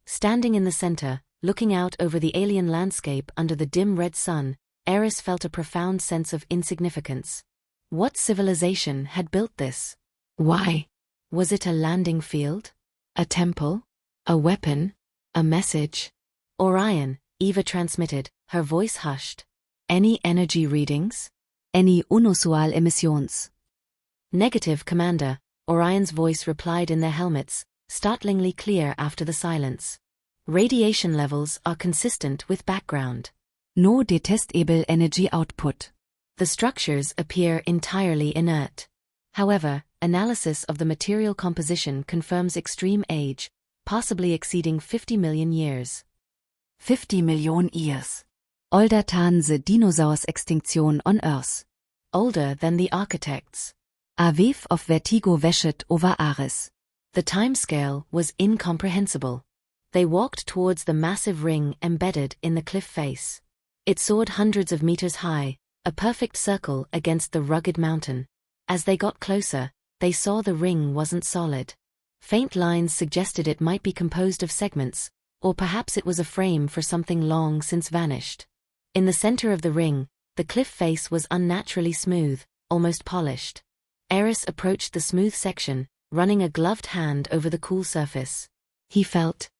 Standing in the center, looking out over the alien landscape under the dim red sun, Aris felt a profound sense of insignificance. What civilization had built this? Why? Was it a landing field? A temple? A weapon? A message? Orion, Eva transmitted, her voice hushed. Any energy readings? Any unusual emissions? Negative, Commander, Orion's voice replied in their helmets, startlingly clear after the silence. Radiation levels are consistent with background. No detectable energy output. The structures appear entirely inert. However, analysis of the material composition confirms extreme age, possibly exceeding 50 million years. 50 million years. Older than the dinosaurs' extinction on Earth. Older than the architects. A wave of vertigo washed over Aris. The timescale was incomprehensible. They walked towards the massive ring embedded in the cliff face. It soared hundreds of meters high, a perfect circle against the rugged mountain. As they got closer, they saw the ring wasn't solid. Faint lines suggested it might be composed of segments, or perhaps it was a frame for something long since vanished. In the center of the ring, the cliff face was unnaturally smooth, almost polished. Aris approached the smooth section, running a gloved hand over the cool surface. He felt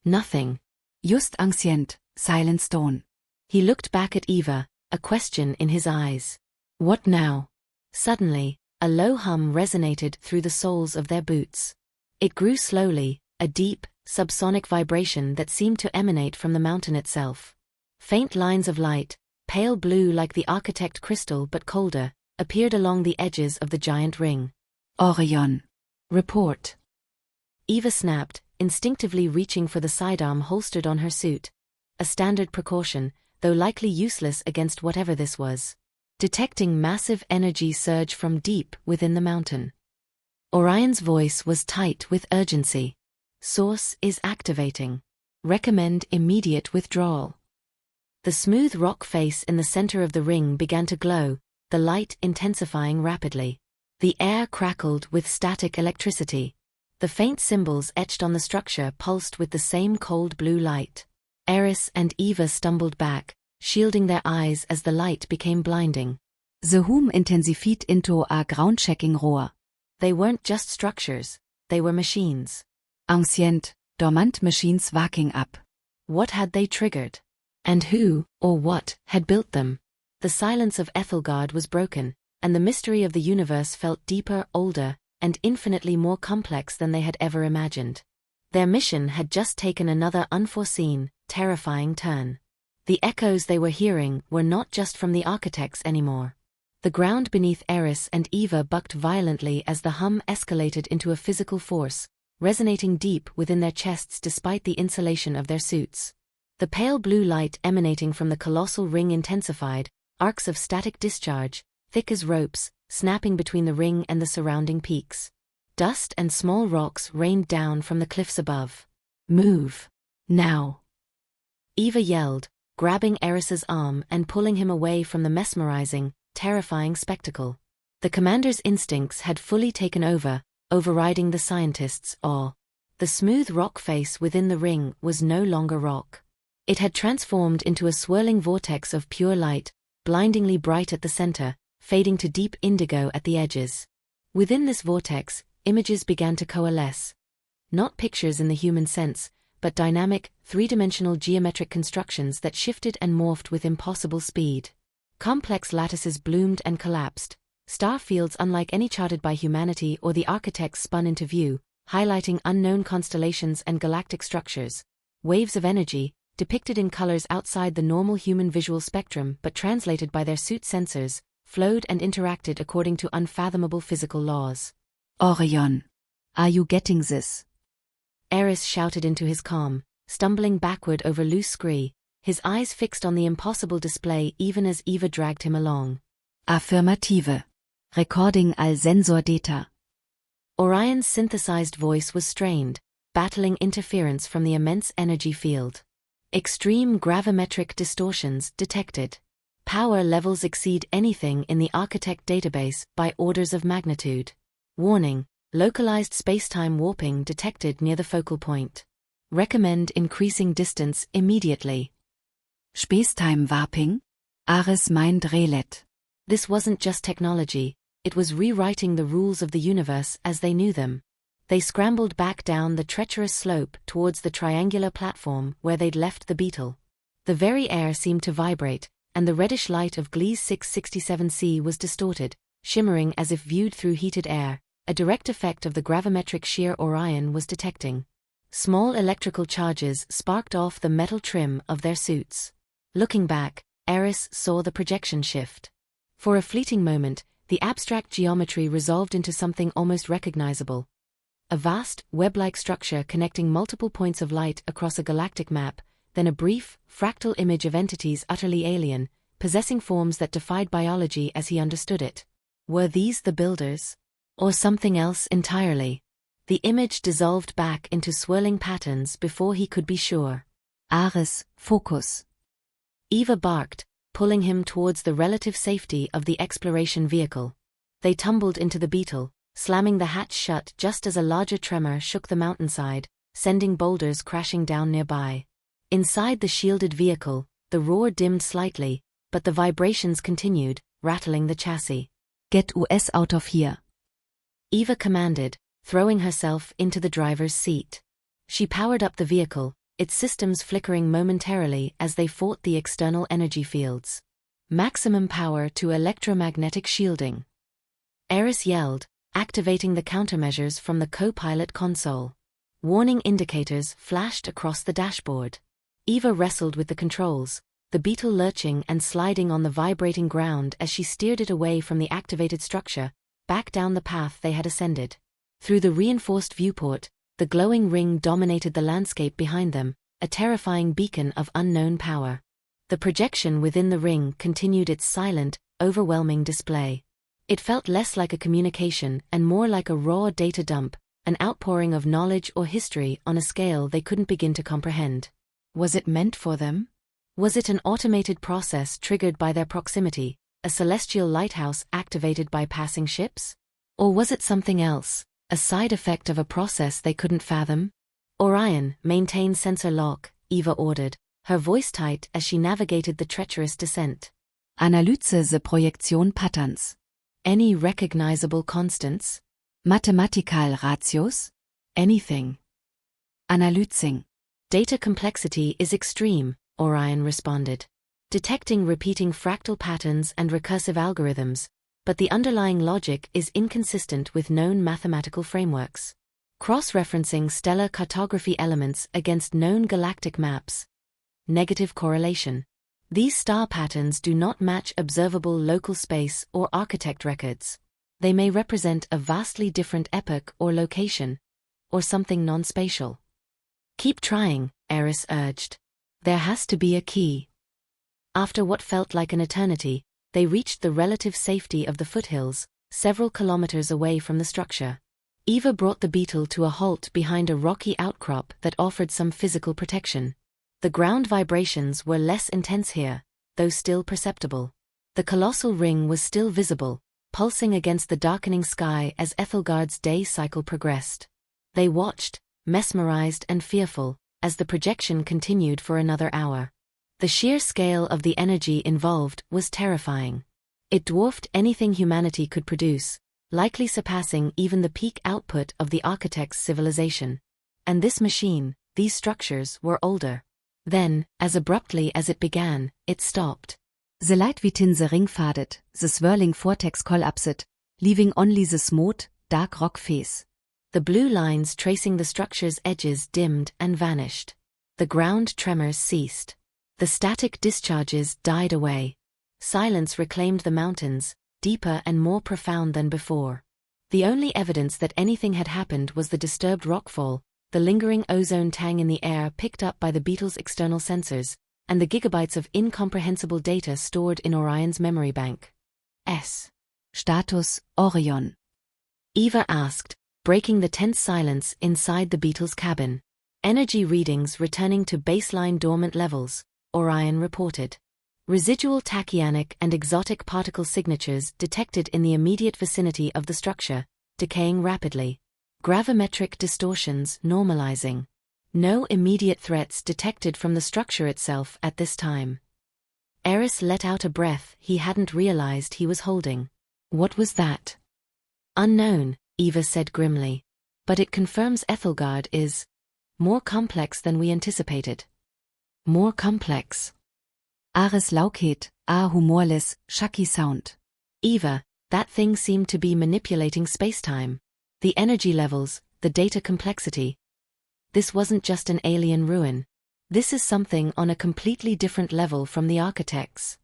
nothing. Just ancient, silent stone. He looked back at Eva, a question in his eyes. What now? Suddenly, a low hum resonated through the soles of their boots. It grew slowly, a deep, subsonic vibration that seemed to emanate from the mountain itself. Faint lines of light, pale blue like the architect crystal but colder, appeared along the edges of the giant ring. Orion. Report. Eva snapped, instinctively reaching for the sidearm holstered on her suit. A standard precaution, though likely useless against whatever this was. Detecting massive energy surge from deep within the mountain. Orion's voice was tight with urgency. Source is activating. Recommend immediate withdrawal. The smooth rock face in the center of the ring began to glow, the light intensifying rapidly. The air crackled with static electricity. The faint symbols etched on the structure pulsed with the same cold blue light. Aris and Eva stumbled back, shielding their eyes as the light became blinding. The hum intensified into a ground-checking roar. They weren't just structures, they were machines. Ancient, dormant machines waking up. What had they triggered? And who, or what, had built them? The silence of Aethelgard was broken, and the mystery of the universe felt deeper, older, and infinitely more complex than they had ever imagined. Their mission had just taken another unforeseen, terrifying turn. The echoes they were hearing were not just from the architects anymore. The ground beneath Aris and Eva bucked violently as the hum escalated into a physical force, resonating deep within their chests despite the insulation of their suits. The pale blue light emanating from the colossal ring intensified, arcs of static discharge, thick as ropes, snapping between the ring and the surrounding peaks. Dust and small rocks rained down from the cliffs above. Move. Now. Eva yelled, grabbing Aris's arm and pulling him away from the mesmerizing, terrifying spectacle. The commander's instincts had fully taken over, overriding the scientist's awe. The smooth rock face within the ring was no longer rock. It had transformed into a swirling vortex of pure light, blindingly bright at the center, fading to deep indigo at the edges. Within this vortex, images began to coalesce. Not pictures in the human sense, but dynamic, three-dimensional geometric constructions that shifted and morphed with impossible speed. Complex lattices bloomed and collapsed. Star fields unlike any charted by humanity or the architects spun into view, highlighting unknown constellations and galactic structures. Waves of energy, depicted in colors outside the normal human visual spectrum but translated by their suit sensors, flowed and interacted according to unfathomable physical laws. Orion. Are you getting this? Aris shouted into his comm, stumbling backward over loose scree, his eyes fixed on the impossible display even as Eva dragged him along. Affirmative. Recording all sensor data. Orion's synthesized voice was strained, battling interference from the immense energy field. Extreme gravimetric distortions detected. Power levels exceed anything in the architect database by orders of magnitude. Warning, localized spacetime warping detected near the focal point. Recommend increasing distance immediately. Spacetime warping? Aris meint derelict. This wasn't just technology, it was rewriting the rules of the universe as they knew them. They scrambled back down the treacherous slope towards the triangular platform where they'd left the beetle. The very air seemed to vibrate, and the reddish light of Gliese 667c was distorted, shimmering as if viewed through heated air, a direct effect of the gravimetric shear Orion was detecting. Small electrical charges sparked off the metal trim of their suits. Looking back, Aris saw the projection shift. For a fleeting moment, the abstract geometry resolved into something almost recognizable. A vast, web-like structure connecting multiple points of light across a galactic map, then a brief, fractal image of entities utterly alien, possessing forms that defied biology as he understood it. Were these the builders? Or something else entirely? The image dissolved back into swirling patterns before he could be sure. Aris, focus. Eva barked, pulling him towards the relative safety of the exploration vehicle. They tumbled into the beetle, slamming the hatch shut just as a larger tremor shook the mountainside, sending boulders crashing down nearby. Inside the shielded vehicle, the roar dimmed slightly, but the vibrations continued, rattling the chassis. Get us out of here. Eva commanded, throwing herself into the driver's seat. She powered up the vehicle, its systems flickering momentarily as they fought the external energy fields. Maximum power to electromagnetic shielding. Aris yelled, activating the countermeasures from the co-pilot console. Warning indicators flashed across the dashboard. Eva wrestled with the controls, the beetle lurching and sliding on the vibrating ground as she steered it away from the activated structure, back down the path they had ascended. Through the reinforced viewport, the glowing ring dominated the landscape behind them, a terrifying beacon of unknown power. The projection within the ring continued its silent, overwhelming display. It felt less like a communication and more like a raw data dump, an outpouring of knowledge or history on a scale they couldn't begin to comprehend. Was it meant for them? Was it an automated process triggered by their proximity, a celestial lighthouse activated by passing ships? Or was it something else, a side effect of a process they couldn't fathom? Orion, maintain sensor lock, Eva ordered, her voice tight as she navigated the treacherous descent. Analyse the Projektion Patterns. Any recognizable constants? Mathematical ratios? Anything. Analyzing. Data complexity is extreme, Orion responded. Detecting repeating fractal patterns and recursive algorithms, but the underlying logic is inconsistent with known mathematical frameworks. Cross-referencing stellar cartography elements against known galactic maps. Negative correlation. These star patterns do not match observable local space or architect records. They may represent a vastly different epoch or location, or something non-spatial. Keep trying, Aris urged. There has to be a key. After what felt like an eternity, they reached the relative safety of the foothills, several kilometers away from the structure. Eva brought the beetle to a halt behind a rocky outcrop that offered some physical protection. The ground vibrations were less intense here, though still perceptible. The colossal ring was still visible, pulsing against the darkening sky as Aethelgard's day cycle progressed. They watched, mesmerized and fearful, as the projection continued for another hour. The sheer scale of the energy involved was terrifying. It dwarfed anything humanity could produce, likely surpassing even the peak output of the architect's civilization. And this machine, these structures were older. Then, as abruptly as it began, it stopped. The light within the ring faded, the swirling vortex collapsed, leaving only the smooth, dark rock face. The blue lines tracing the structure's edges dimmed and vanished. The ground tremors ceased. The static discharges died away. Silence reclaimed the mountains, deeper and more profound than before. The only evidence that anything had happened was the disturbed rockfall, the lingering ozone tang in the air picked up by the beetle's external sensors, and the gigabytes of incomprehensible data stored in Orion's memory bank. Status, Orion. Eva asked, breaking the tense silence inside the beetle's cabin. Energy readings returning to baseline dormant levels, Orion reported. Residual tachyonic and exotic particle signatures detected in the immediate vicinity of the structure, decaying rapidly. Gravimetric distortions normalizing. No immediate threats detected from the structure itself at this time. Aris let out a breath he hadn't realized he was holding. What was that? Unknown, Eva said grimly. But it confirms Aethelgard is more complex than we anticipated. More complex. Aris laukhet, a humorless, shaky sound. Eva, that thing seemed to be manipulating spacetime. The energy levels, the data complexity. This wasn't just an alien ruin. This is something on a completely different level from the architects.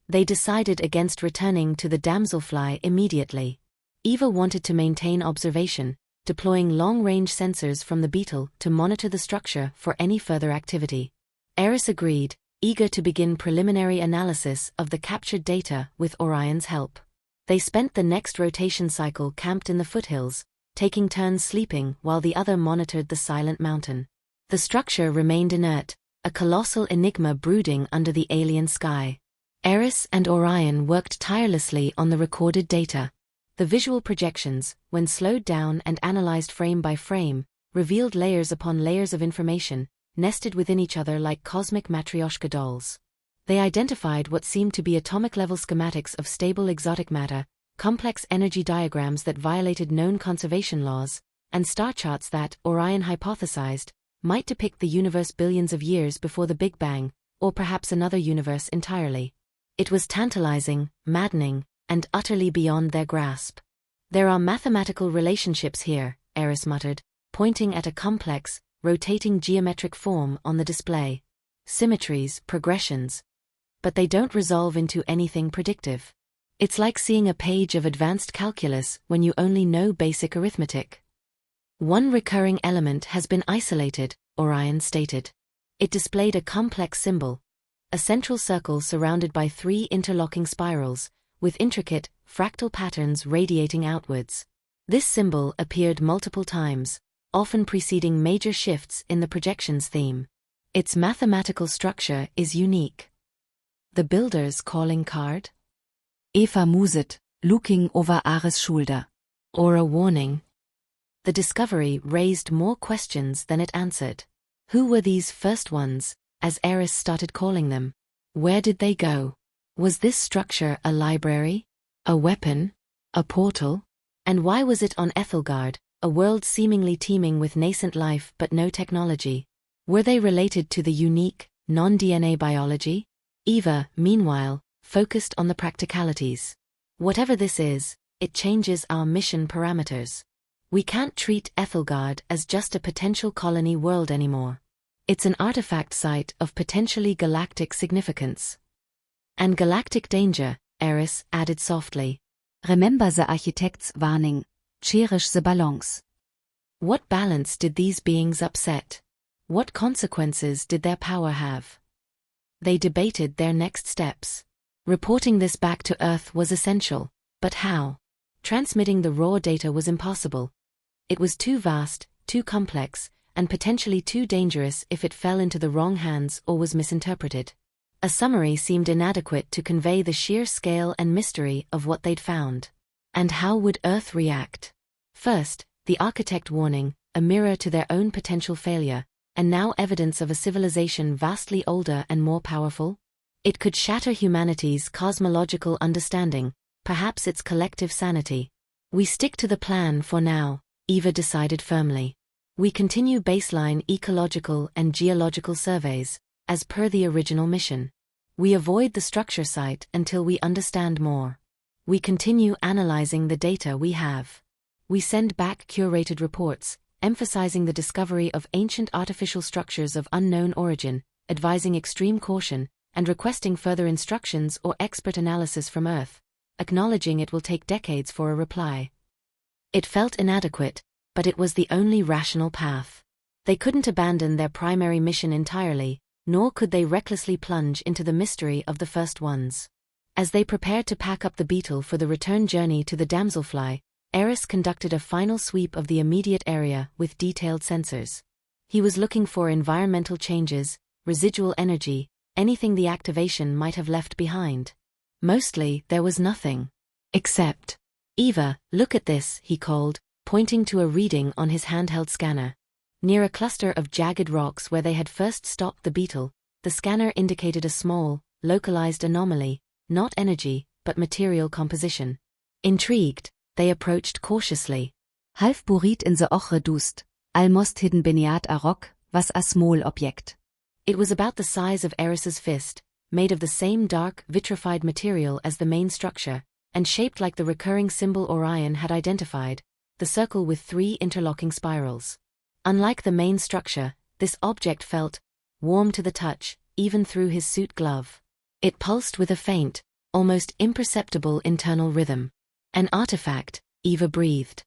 They decided against returning to the damselfly immediately. Eva wanted to maintain observation, deploying long-range sensors from the beetle to monitor the structure for any further activity. Aris agreed, eager to begin preliminary analysis of the captured data with Orion's help. They spent the next rotation cycle camped in the foothills, taking turns sleeping while the other monitored the silent mountain. The structure remained inert, a colossal enigma brooding under the alien sky. Aris and Orion worked tirelessly on the recorded data. The visual projections, when slowed down and analyzed frame by frame, revealed layers upon layers of information, nested within each other like cosmic matryoshka dolls. They identified what seemed to be atomic-level schematics of stable exotic matter, complex energy diagrams that violated known conservation laws, and star charts that, Orion hypothesized, might depict the universe billions of years before the Big Bang, or perhaps another universe entirely. It was tantalizing, maddening, and utterly beyond their grasp. There are mathematical relationships here, Aris muttered, pointing at a complex, rotating geometric form on the display. symmetries, progressions. But they don't resolve into anything predictive. It's like seeing a page of advanced calculus when you only know basic arithmetic. One recurring element has been isolated, Orion stated. It displayed a complex symbol, a central circle surrounded by 3 interlocking spirals, with intricate, fractal patterns radiating outwards. This symbol appeared multiple times, often preceding major shifts in the projections theme. Its mathematical structure is unique. The builder's calling card? Eva muset, looking over Aris' shoulder. Or a warning? The discovery raised more questions than it answered. Who were these first ones, as Aris started calling them? Where did they go? Was this structure a library? A weapon? A portal? And why was it on Aethelgard, a world seemingly teeming with nascent life but no technology? Were they related to the unique, non-DNA biology? Eva, meanwhile, focused on the practicalities. Whatever this is, it changes our mission parameters. We can't treat Aethelgard as just a potential colony world anymore. It's an artifact site of potentially galactic significance. And galactic danger, Aris added softly. Remember the architect's warning, cherish the balance. What balance did these beings upset? What consequences did their power have? They debated their next steps. Reporting this back to Earth was essential, but how? Transmitting the raw data was impossible. It was too vast, too complex, and potentially too dangerous if it fell into the wrong hands or was misinterpreted. A summary seemed inadequate to convey the sheer scale and mystery of what they'd found. And how would Earth react? First, the architect warning, a mirror to their own potential failure, and now evidence of a civilization vastly older and more powerful? It could shatter humanity's cosmological understanding, perhaps its collective sanity. We stick to the plan for now, Eva decided firmly. We continue baseline ecological and geological surveys, as per the original mission. We avoid the structure site until we understand more. We continue analyzing the data we have. We send back curated reports, emphasizing the discovery of ancient artificial structures of unknown origin, advising extreme caution, and requesting further instructions or expert analysis from Earth, acknowledging it will take decades for a reply. It felt inadequate, but it was the only rational path. They couldn't abandon their primary mission entirely, nor could they recklessly plunge into the mystery of the first ones. As they prepared to pack up the beetle for the return journey to the damselfly, Aris conducted a final sweep of the immediate area with detailed sensors. He was looking for environmental changes, residual energy, anything the activation might have left behind. Mostly, there was nothing. Except, Eva, look at this, he called, pointing to a reading on his handheld scanner. Near a cluster of jagged rocks where they had first stopped the beetle, the scanner indicated a small, localized anomaly, not energy, but material composition. Intrigued, they approached cautiously. Half buried in the ochre dust, almost hidden beneath a rock, was a small object. It was about the size of Aris's fist, made of the same dark, vitrified material as the main structure, and shaped like the recurring symbol Orion had identified, the circle with 3 interlocking spirals. Unlike the main structure, this object felt warm to the touch, even through his suit glove. It pulsed with a faint, almost imperceptible internal rhythm. An artifact, Eva breathed.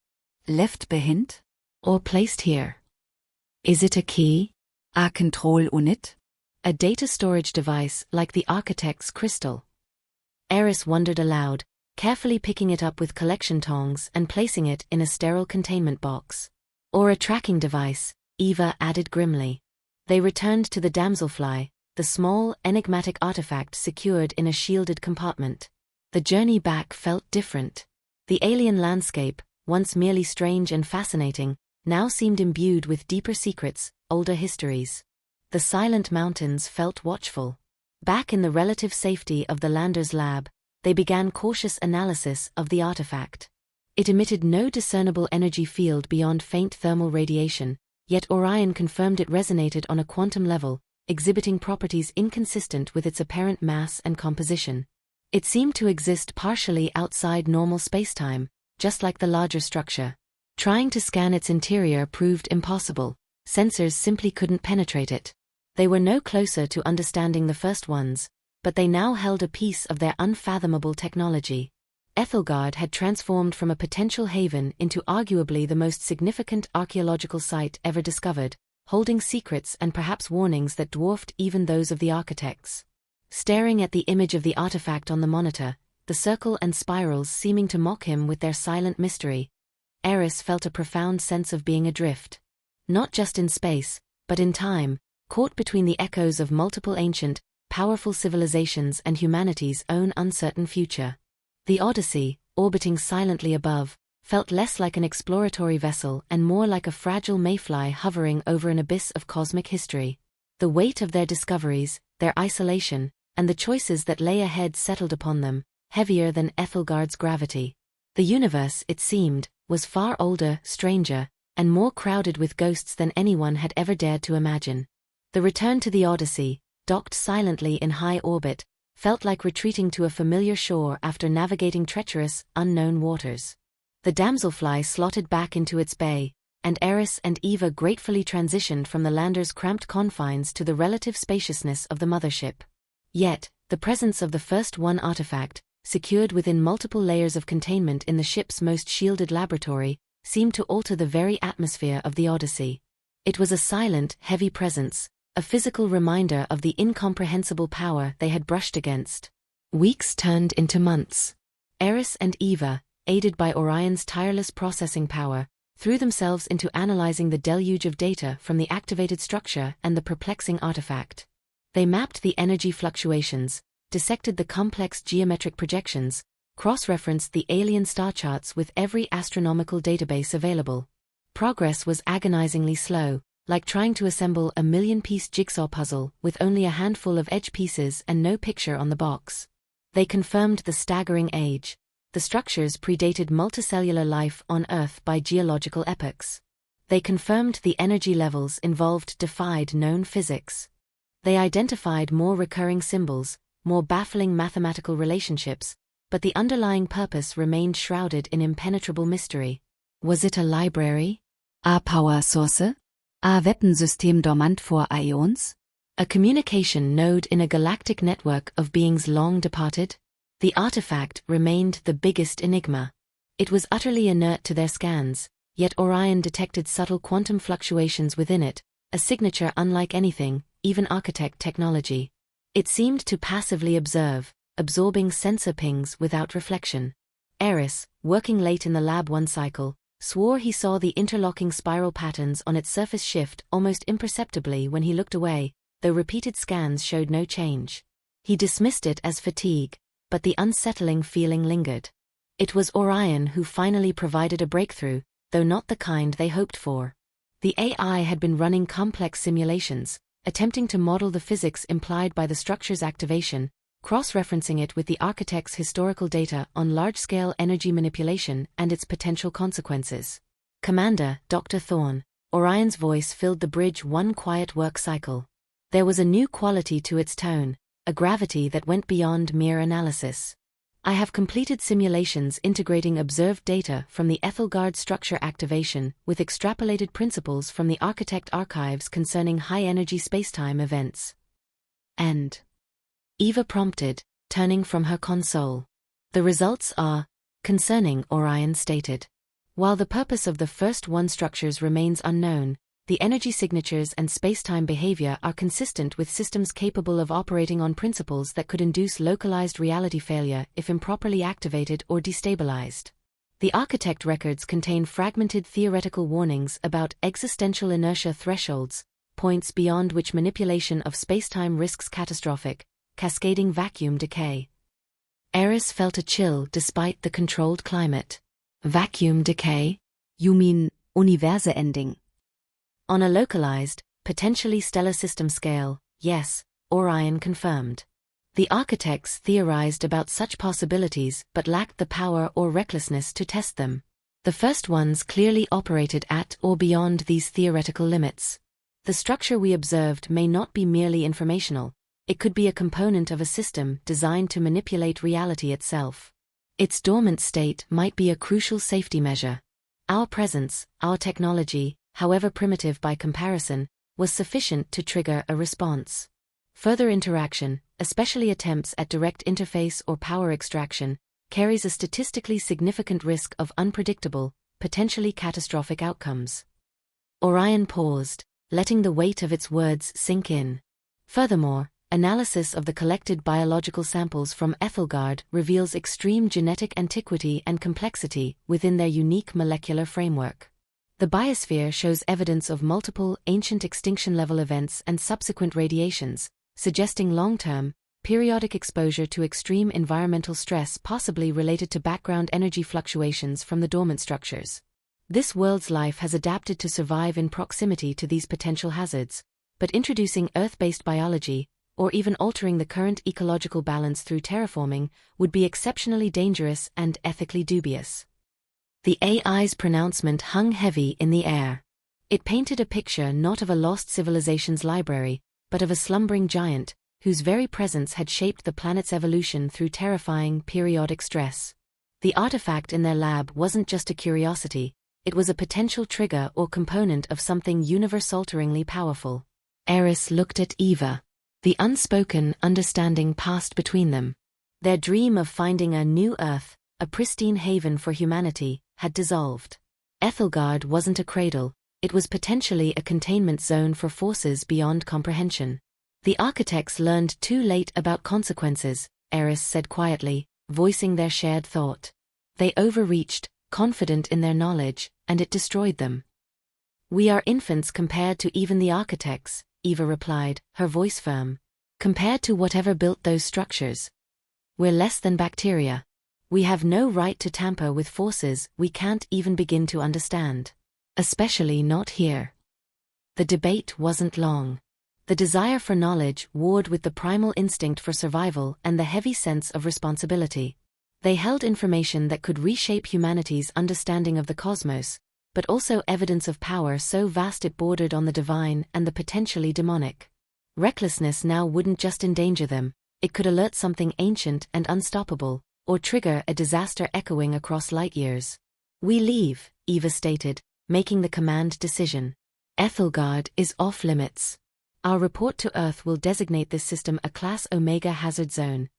Left behind? Or placed here? Is it a key? A control unit? A data storage device like the architect's crystal. Aris wondered aloud, carefully picking it up with collection tongs and placing it in a sterile containment box. Or a tracking device, Eva added grimly. They returned to the damselfly, the small, enigmatic artifact secured in a shielded compartment. The journey back felt different. The alien landscape, once merely strange and fascinating, now seemed imbued with deeper secrets, older histories. The silent mountains felt watchful. Back in the relative safety of the lander's lab, they began cautious analysis of the artifact. It emitted no discernible energy field beyond faint thermal radiation, yet Orion confirmed it resonated on a quantum level, exhibiting properties inconsistent with its apparent mass and composition. It seemed to exist partially outside normal spacetime, just like the larger structure. Trying to scan its interior proved impossible. Sensors simply couldn't penetrate it. They were no closer to understanding the first ones, but they now held a piece of their unfathomable technology. Aethelgard had transformed from a potential haven into arguably the most significant archaeological site ever discovered, holding secrets and perhaps warnings that dwarfed even those of the architects. Staring at the image of the artifact on the monitor, the circle and spirals seeming to mock him with their silent mystery, Aris felt a profound sense of being adrift. Not just in space, but in time, caught between the echoes of multiple ancient, powerful civilizations and humanity's own uncertain future. The Odyssey, orbiting silently above, felt less like an exploratory vessel and more like a fragile mayfly hovering over an abyss of cosmic history. The weight of their discoveries, their isolation, and the choices that lay ahead settled upon them, heavier than Aethelgard's gravity. The universe, it seemed, was far older, stranger, and more crowded with ghosts than anyone had ever dared to imagine. The return to the Odyssey, docked silently in high orbit, felt like retreating to a familiar shore after navigating treacherous, unknown waters. The damselfly slotted back into its bay, and Aris and Eva gratefully transitioned from the lander's cramped confines to the relative spaciousness of the mothership. Yet, the presence of the first one artifact, secured within multiple layers of containment in the ship's most shielded laboratory, seemed to alter the very atmosphere of the Odyssey. It was a silent, heavy presence, a physical reminder of the incomprehensible power they had brushed against. Weeks turned into months. Aris and Eva, aided by Orion's tireless processing power, threw themselves into analyzing the deluge of data from the activated structure and the perplexing artifact. They mapped the energy fluctuations, dissected the complex geometric projections, cross-referenced the alien star charts with every astronomical database available. Progress was agonizingly slow, like trying to assemble a million-piece jigsaw puzzle with only a handful of edge pieces and no picture on the box. They confirmed the staggering age. The structures predated multicellular life on Earth by geological epochs. They confirmed the energy levels involved defied known physics. They identified more recurring symbols, more baffling mathematical relationships, but the underlying purpose remained shrouded in impenetrable mystery. Was it a library? A power source? A Weppensystem dormant vor Aeons? A communication node in a galactic network of beings long departed? The artifact remained the biggest enigma. It was utterly inert to their scans, yet Orion detected subtle quantum fluctuations within it, a signature unlike anything, even architect technology. It seemed to passively observe, absorbing sensor pings without reflection. Aris, working late in the lab one cycle, swore he saw the interlocking spiral patterns on its surface shift almost imperceptibly when he looked away, though repeated scans showed no change. He dismissed it as fatigue, but the unsettling feeling lingered. It was Orion who finally provided a breakthrough, though not the kind they hoped for. The AI had been running complex simulations, attempting to model the physics implied by the structure's activation, cross-referencing it with the architect's historical data on large-scale energy manipulation and its potential consequences. Commander, Dr. Thorne, Orion's voice filled the bridge one quiet work cycle. There was a new quality to its tone, a gravity that went beyond mere analysis. I have completed simulations integrating observed data from the Aethelgard structure activation with extrapolated principles from the architect archives concerning high-energy spacetime events. And Eva prompted, turning from her console. The results are concerning, Orion stated. While the purpose of the first one structures remains unknown, the energy signatures and spacetime behavior are consistent with systems capable of operating on principles that could induce localized reality failure if improperly activated or destabilized. The architect records contain fragmented theoretical warnings about existential inertia thresholds, points beyond which manipulation of spacetime risks catastrophic, cascading vacuum decay. Aris felt a chill despite the controlled climate. Vacuum decay? You mean universe ending? On a localized, potentially stellar system scale, yes, Orion confirmed. The architects theorized about such possibilities but lacked the power or recklessness to test them. The first ones clearly operated at or beyond these theoretical limits. The structure we observed may not be merely informational. It could be a component of a system designed to manipulate reality itself. Its dormant state might be a crucial safety measure. Our presence, our technology, however primitive by comparison, was sufficient to trigger a response. Further interaction, especially attempts at direct interface or power extraction, carries a statistically significant risk of unpredictable, potentially catastrophic outcomes. Orion paused, letting the weight of its words sink in. Furthermore, analysis of the collected biological samples from Aethelgard reveals extreme genetic antiquity and complexity within their unique molecular framework. The biosphere shows evidence of multiple ancient extinction-level events and subsequent radiations, suggesting long-term, periodic exposure to extreme environmental stress possibly related to background energy fluctuations from the dormant structures. This world's life has adapted to survive in proximity to these potential hazards, but introducing Earth-based biology, or even altering the current ecological balance through terraforming, would be exceptionally dangerous and ethically dubious. The AI's pronouncement hung heavy in the air. It painted a picture not of a lost civilization's library, but of a slumbering giant, whose very presence had shaped the planet's evolution through terrifying periodic stress. The artifact in their lab wasn't just a curiosity, it was a potential trigger or component of something universe-alteringly powerful. Aris looked at Eva. The unspoken understanding passed between them. Their dream of finding a new Earth, a pristine haven for humanity, had dissolved. Aethelgard wasn't a cradle, it was potentially a containment zone for forces beyond comprehension. The architects learned too late about consequences, Aris said quietly, voicing their shared thought. They overreached, confident in their knowledge, and it destroyed them. "We are infants compared to even the architects," Eva replied, her voice firm. "Compared to whatever built those structures. We're less than bacteria. We have no right to tamper with forces we can't even begin to understand. Especially not here." The debate wasn't long. The desire for knowledge warred with the primal instinct for survival and the heavy sense of responsibility. They held information that could reshape humanity's understanding of the cosmos, but also evidence of power so vast it bordered on the divine and the potentially demonic. Recklessness now wouldn't just endanger them, it could alert something ancient and unstoppable, or trigger a disaster echoing across light years. "We leave," Eva stated, making the command decision. "Aethelgard is off-limits. Our report to Earth will designate this system a Class Omega hazard zone.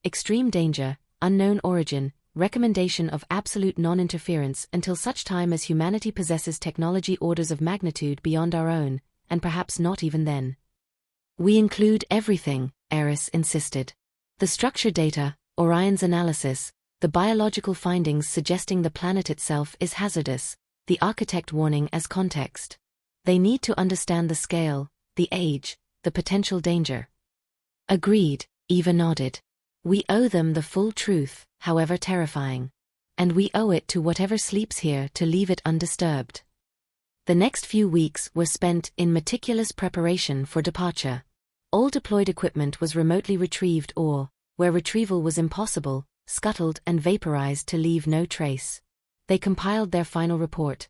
Extreme danger, unknown origin, recommendation of absolute non-interference until such time as humanity possesses technology orders of magnitude beyond our own, and perhaps not even then." "We include everything," Aris insisted. "The structure data, Orion's analysis, the biological findings suggesting the planet itself is hazardous, the architect warning as context. They need to understand the scale, the age, the potential danger." "Agreed," Eva nodded. "We owe them the full truth, however terrifying. And we owe it to whatever sleeps here to leave it undisturbed." The next few weeks were spent in meticulous preparation for departure. All deployed equipment was remotely retrieved or, where retrieval was impossible, scuttled and vaporized to leave no trace. They compiled their final report,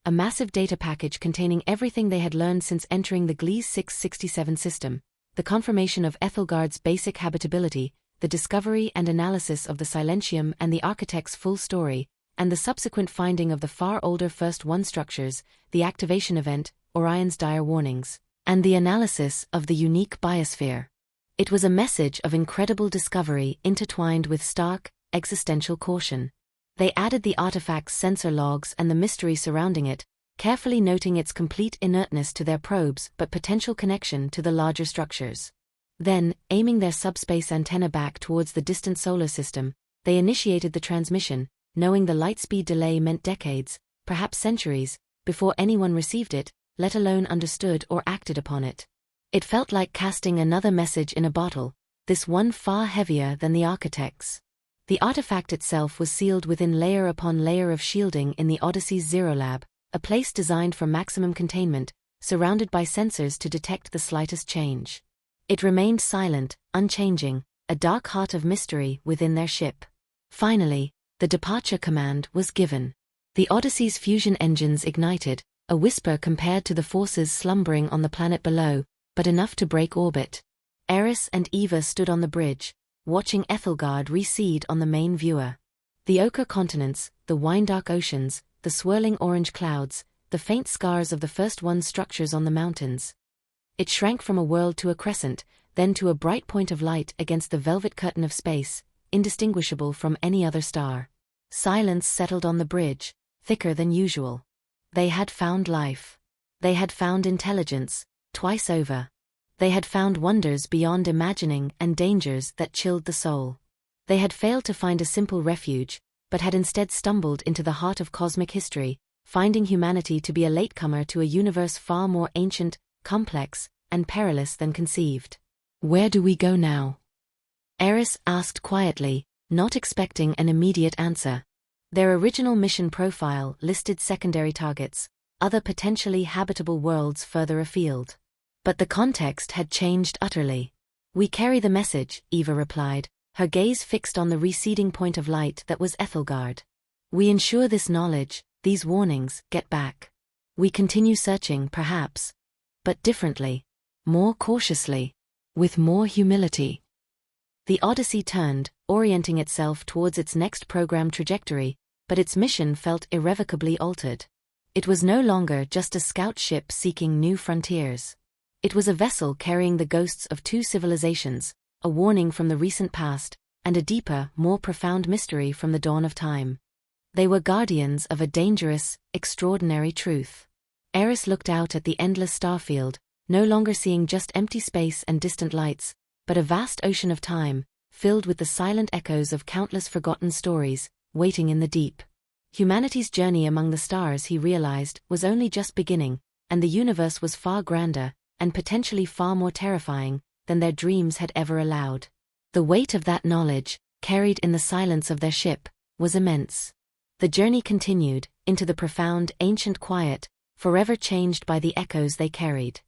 a massive data package containing everything they had learned since entering the Gliese 667 system, the confirmation of Aethelgard's basic habitability, the discovery and analysis of the Silentium and the architect's full story, and the subsequent finding of the far older First One structures, the activation event, Orion's dire warnings, and the analysis of the unique biosphere. It was a message of incredible discovery intertwined with stark, existential caution. They added the artifact's sensor logs and the mystery surrounding it, carefully noting its complete inertness to their probes but potential connection to the larger structures. Then, aiming their subspace antenna back towards the distant solar system, they initiated the transmission, knowing the light-speed delay meant decades, perhaps centuries, before anyone received it, let alone understood or acted upon it. It felt like casting another message in a bottle, this one far heavier than the architect's. The artifact itself was sealed within layer upon layer of shielding in the Odyssey's Zero Lab, a place designed for maximum containment, surrounded by sensors to detect the slightest change. It remained silent, unchanging, a dark heart of mystery within their ship. Finally, the departure command was given. The Odyssey's fusion engines ignited, a whisper compared to the forces slumbering on the planet below, but enough to break orbit. Aris and Eva stood on the bridge, watching Aethelgard recede on the main viewer. The ochre continents, the wine-dark oceans, the swirling orange clouds, the faint scars of the First One's structures on the mountains, It shrank from a world to a crescent, then to a bright point of light against the velvet curtain of space, indistinguishable from any other star. Silence settled on the bridge, thicker than usual. They had found life. They had found intelligence, twice over. They had found wonders beyond imagining and dangers that chilled the soul. They had failed to find a simple refuge, but had instead stumbled into the heart of cosmic history, finding humanity to be a latecomer to a universe far more ancient, complex, and perilous than conceived. "Where do we go now?" Aris asked quietly, not expecting an immediate answer. Their original mission profile listed secondary targets, other potentially habitable worlds further afield. But the context had changed utterly. "We carry the message," Eva replied, her gaze fixed on the receding point of light that was Aethelgard. "We ensure this knowledge, these warnings, get back. We continue searching, perhaps, but differently, more cautiously, with more humility." The Odyssey turned, orienting itself towards its next program trajectory, but its mission felt irrevocably altered. It was no longer just a scout ship seeking new frontiers. It was a vessel carrying the ghosts of two civilizations, a warning from the recent past, and a deeper, more profound mystery from the dawn of time. They were guardians of a dangerous, extraordinary truth. Aris looked out at the endless starfield, no longer seeing just empty space and distant lights, but a vast ocean of time, filled with the silent echoes of countless forgotten stories, waiting in the deep. Humanity's journey among the stars, he realized, was only just beginning, and the universe was far grander, and potentially far more terrifying, than their dreams had ever allowed. The weight of that knowledge, carried in the silence of their ship, was immense. The journey continued, into the profound, ancient quiet, forever changed by the echoes they carried.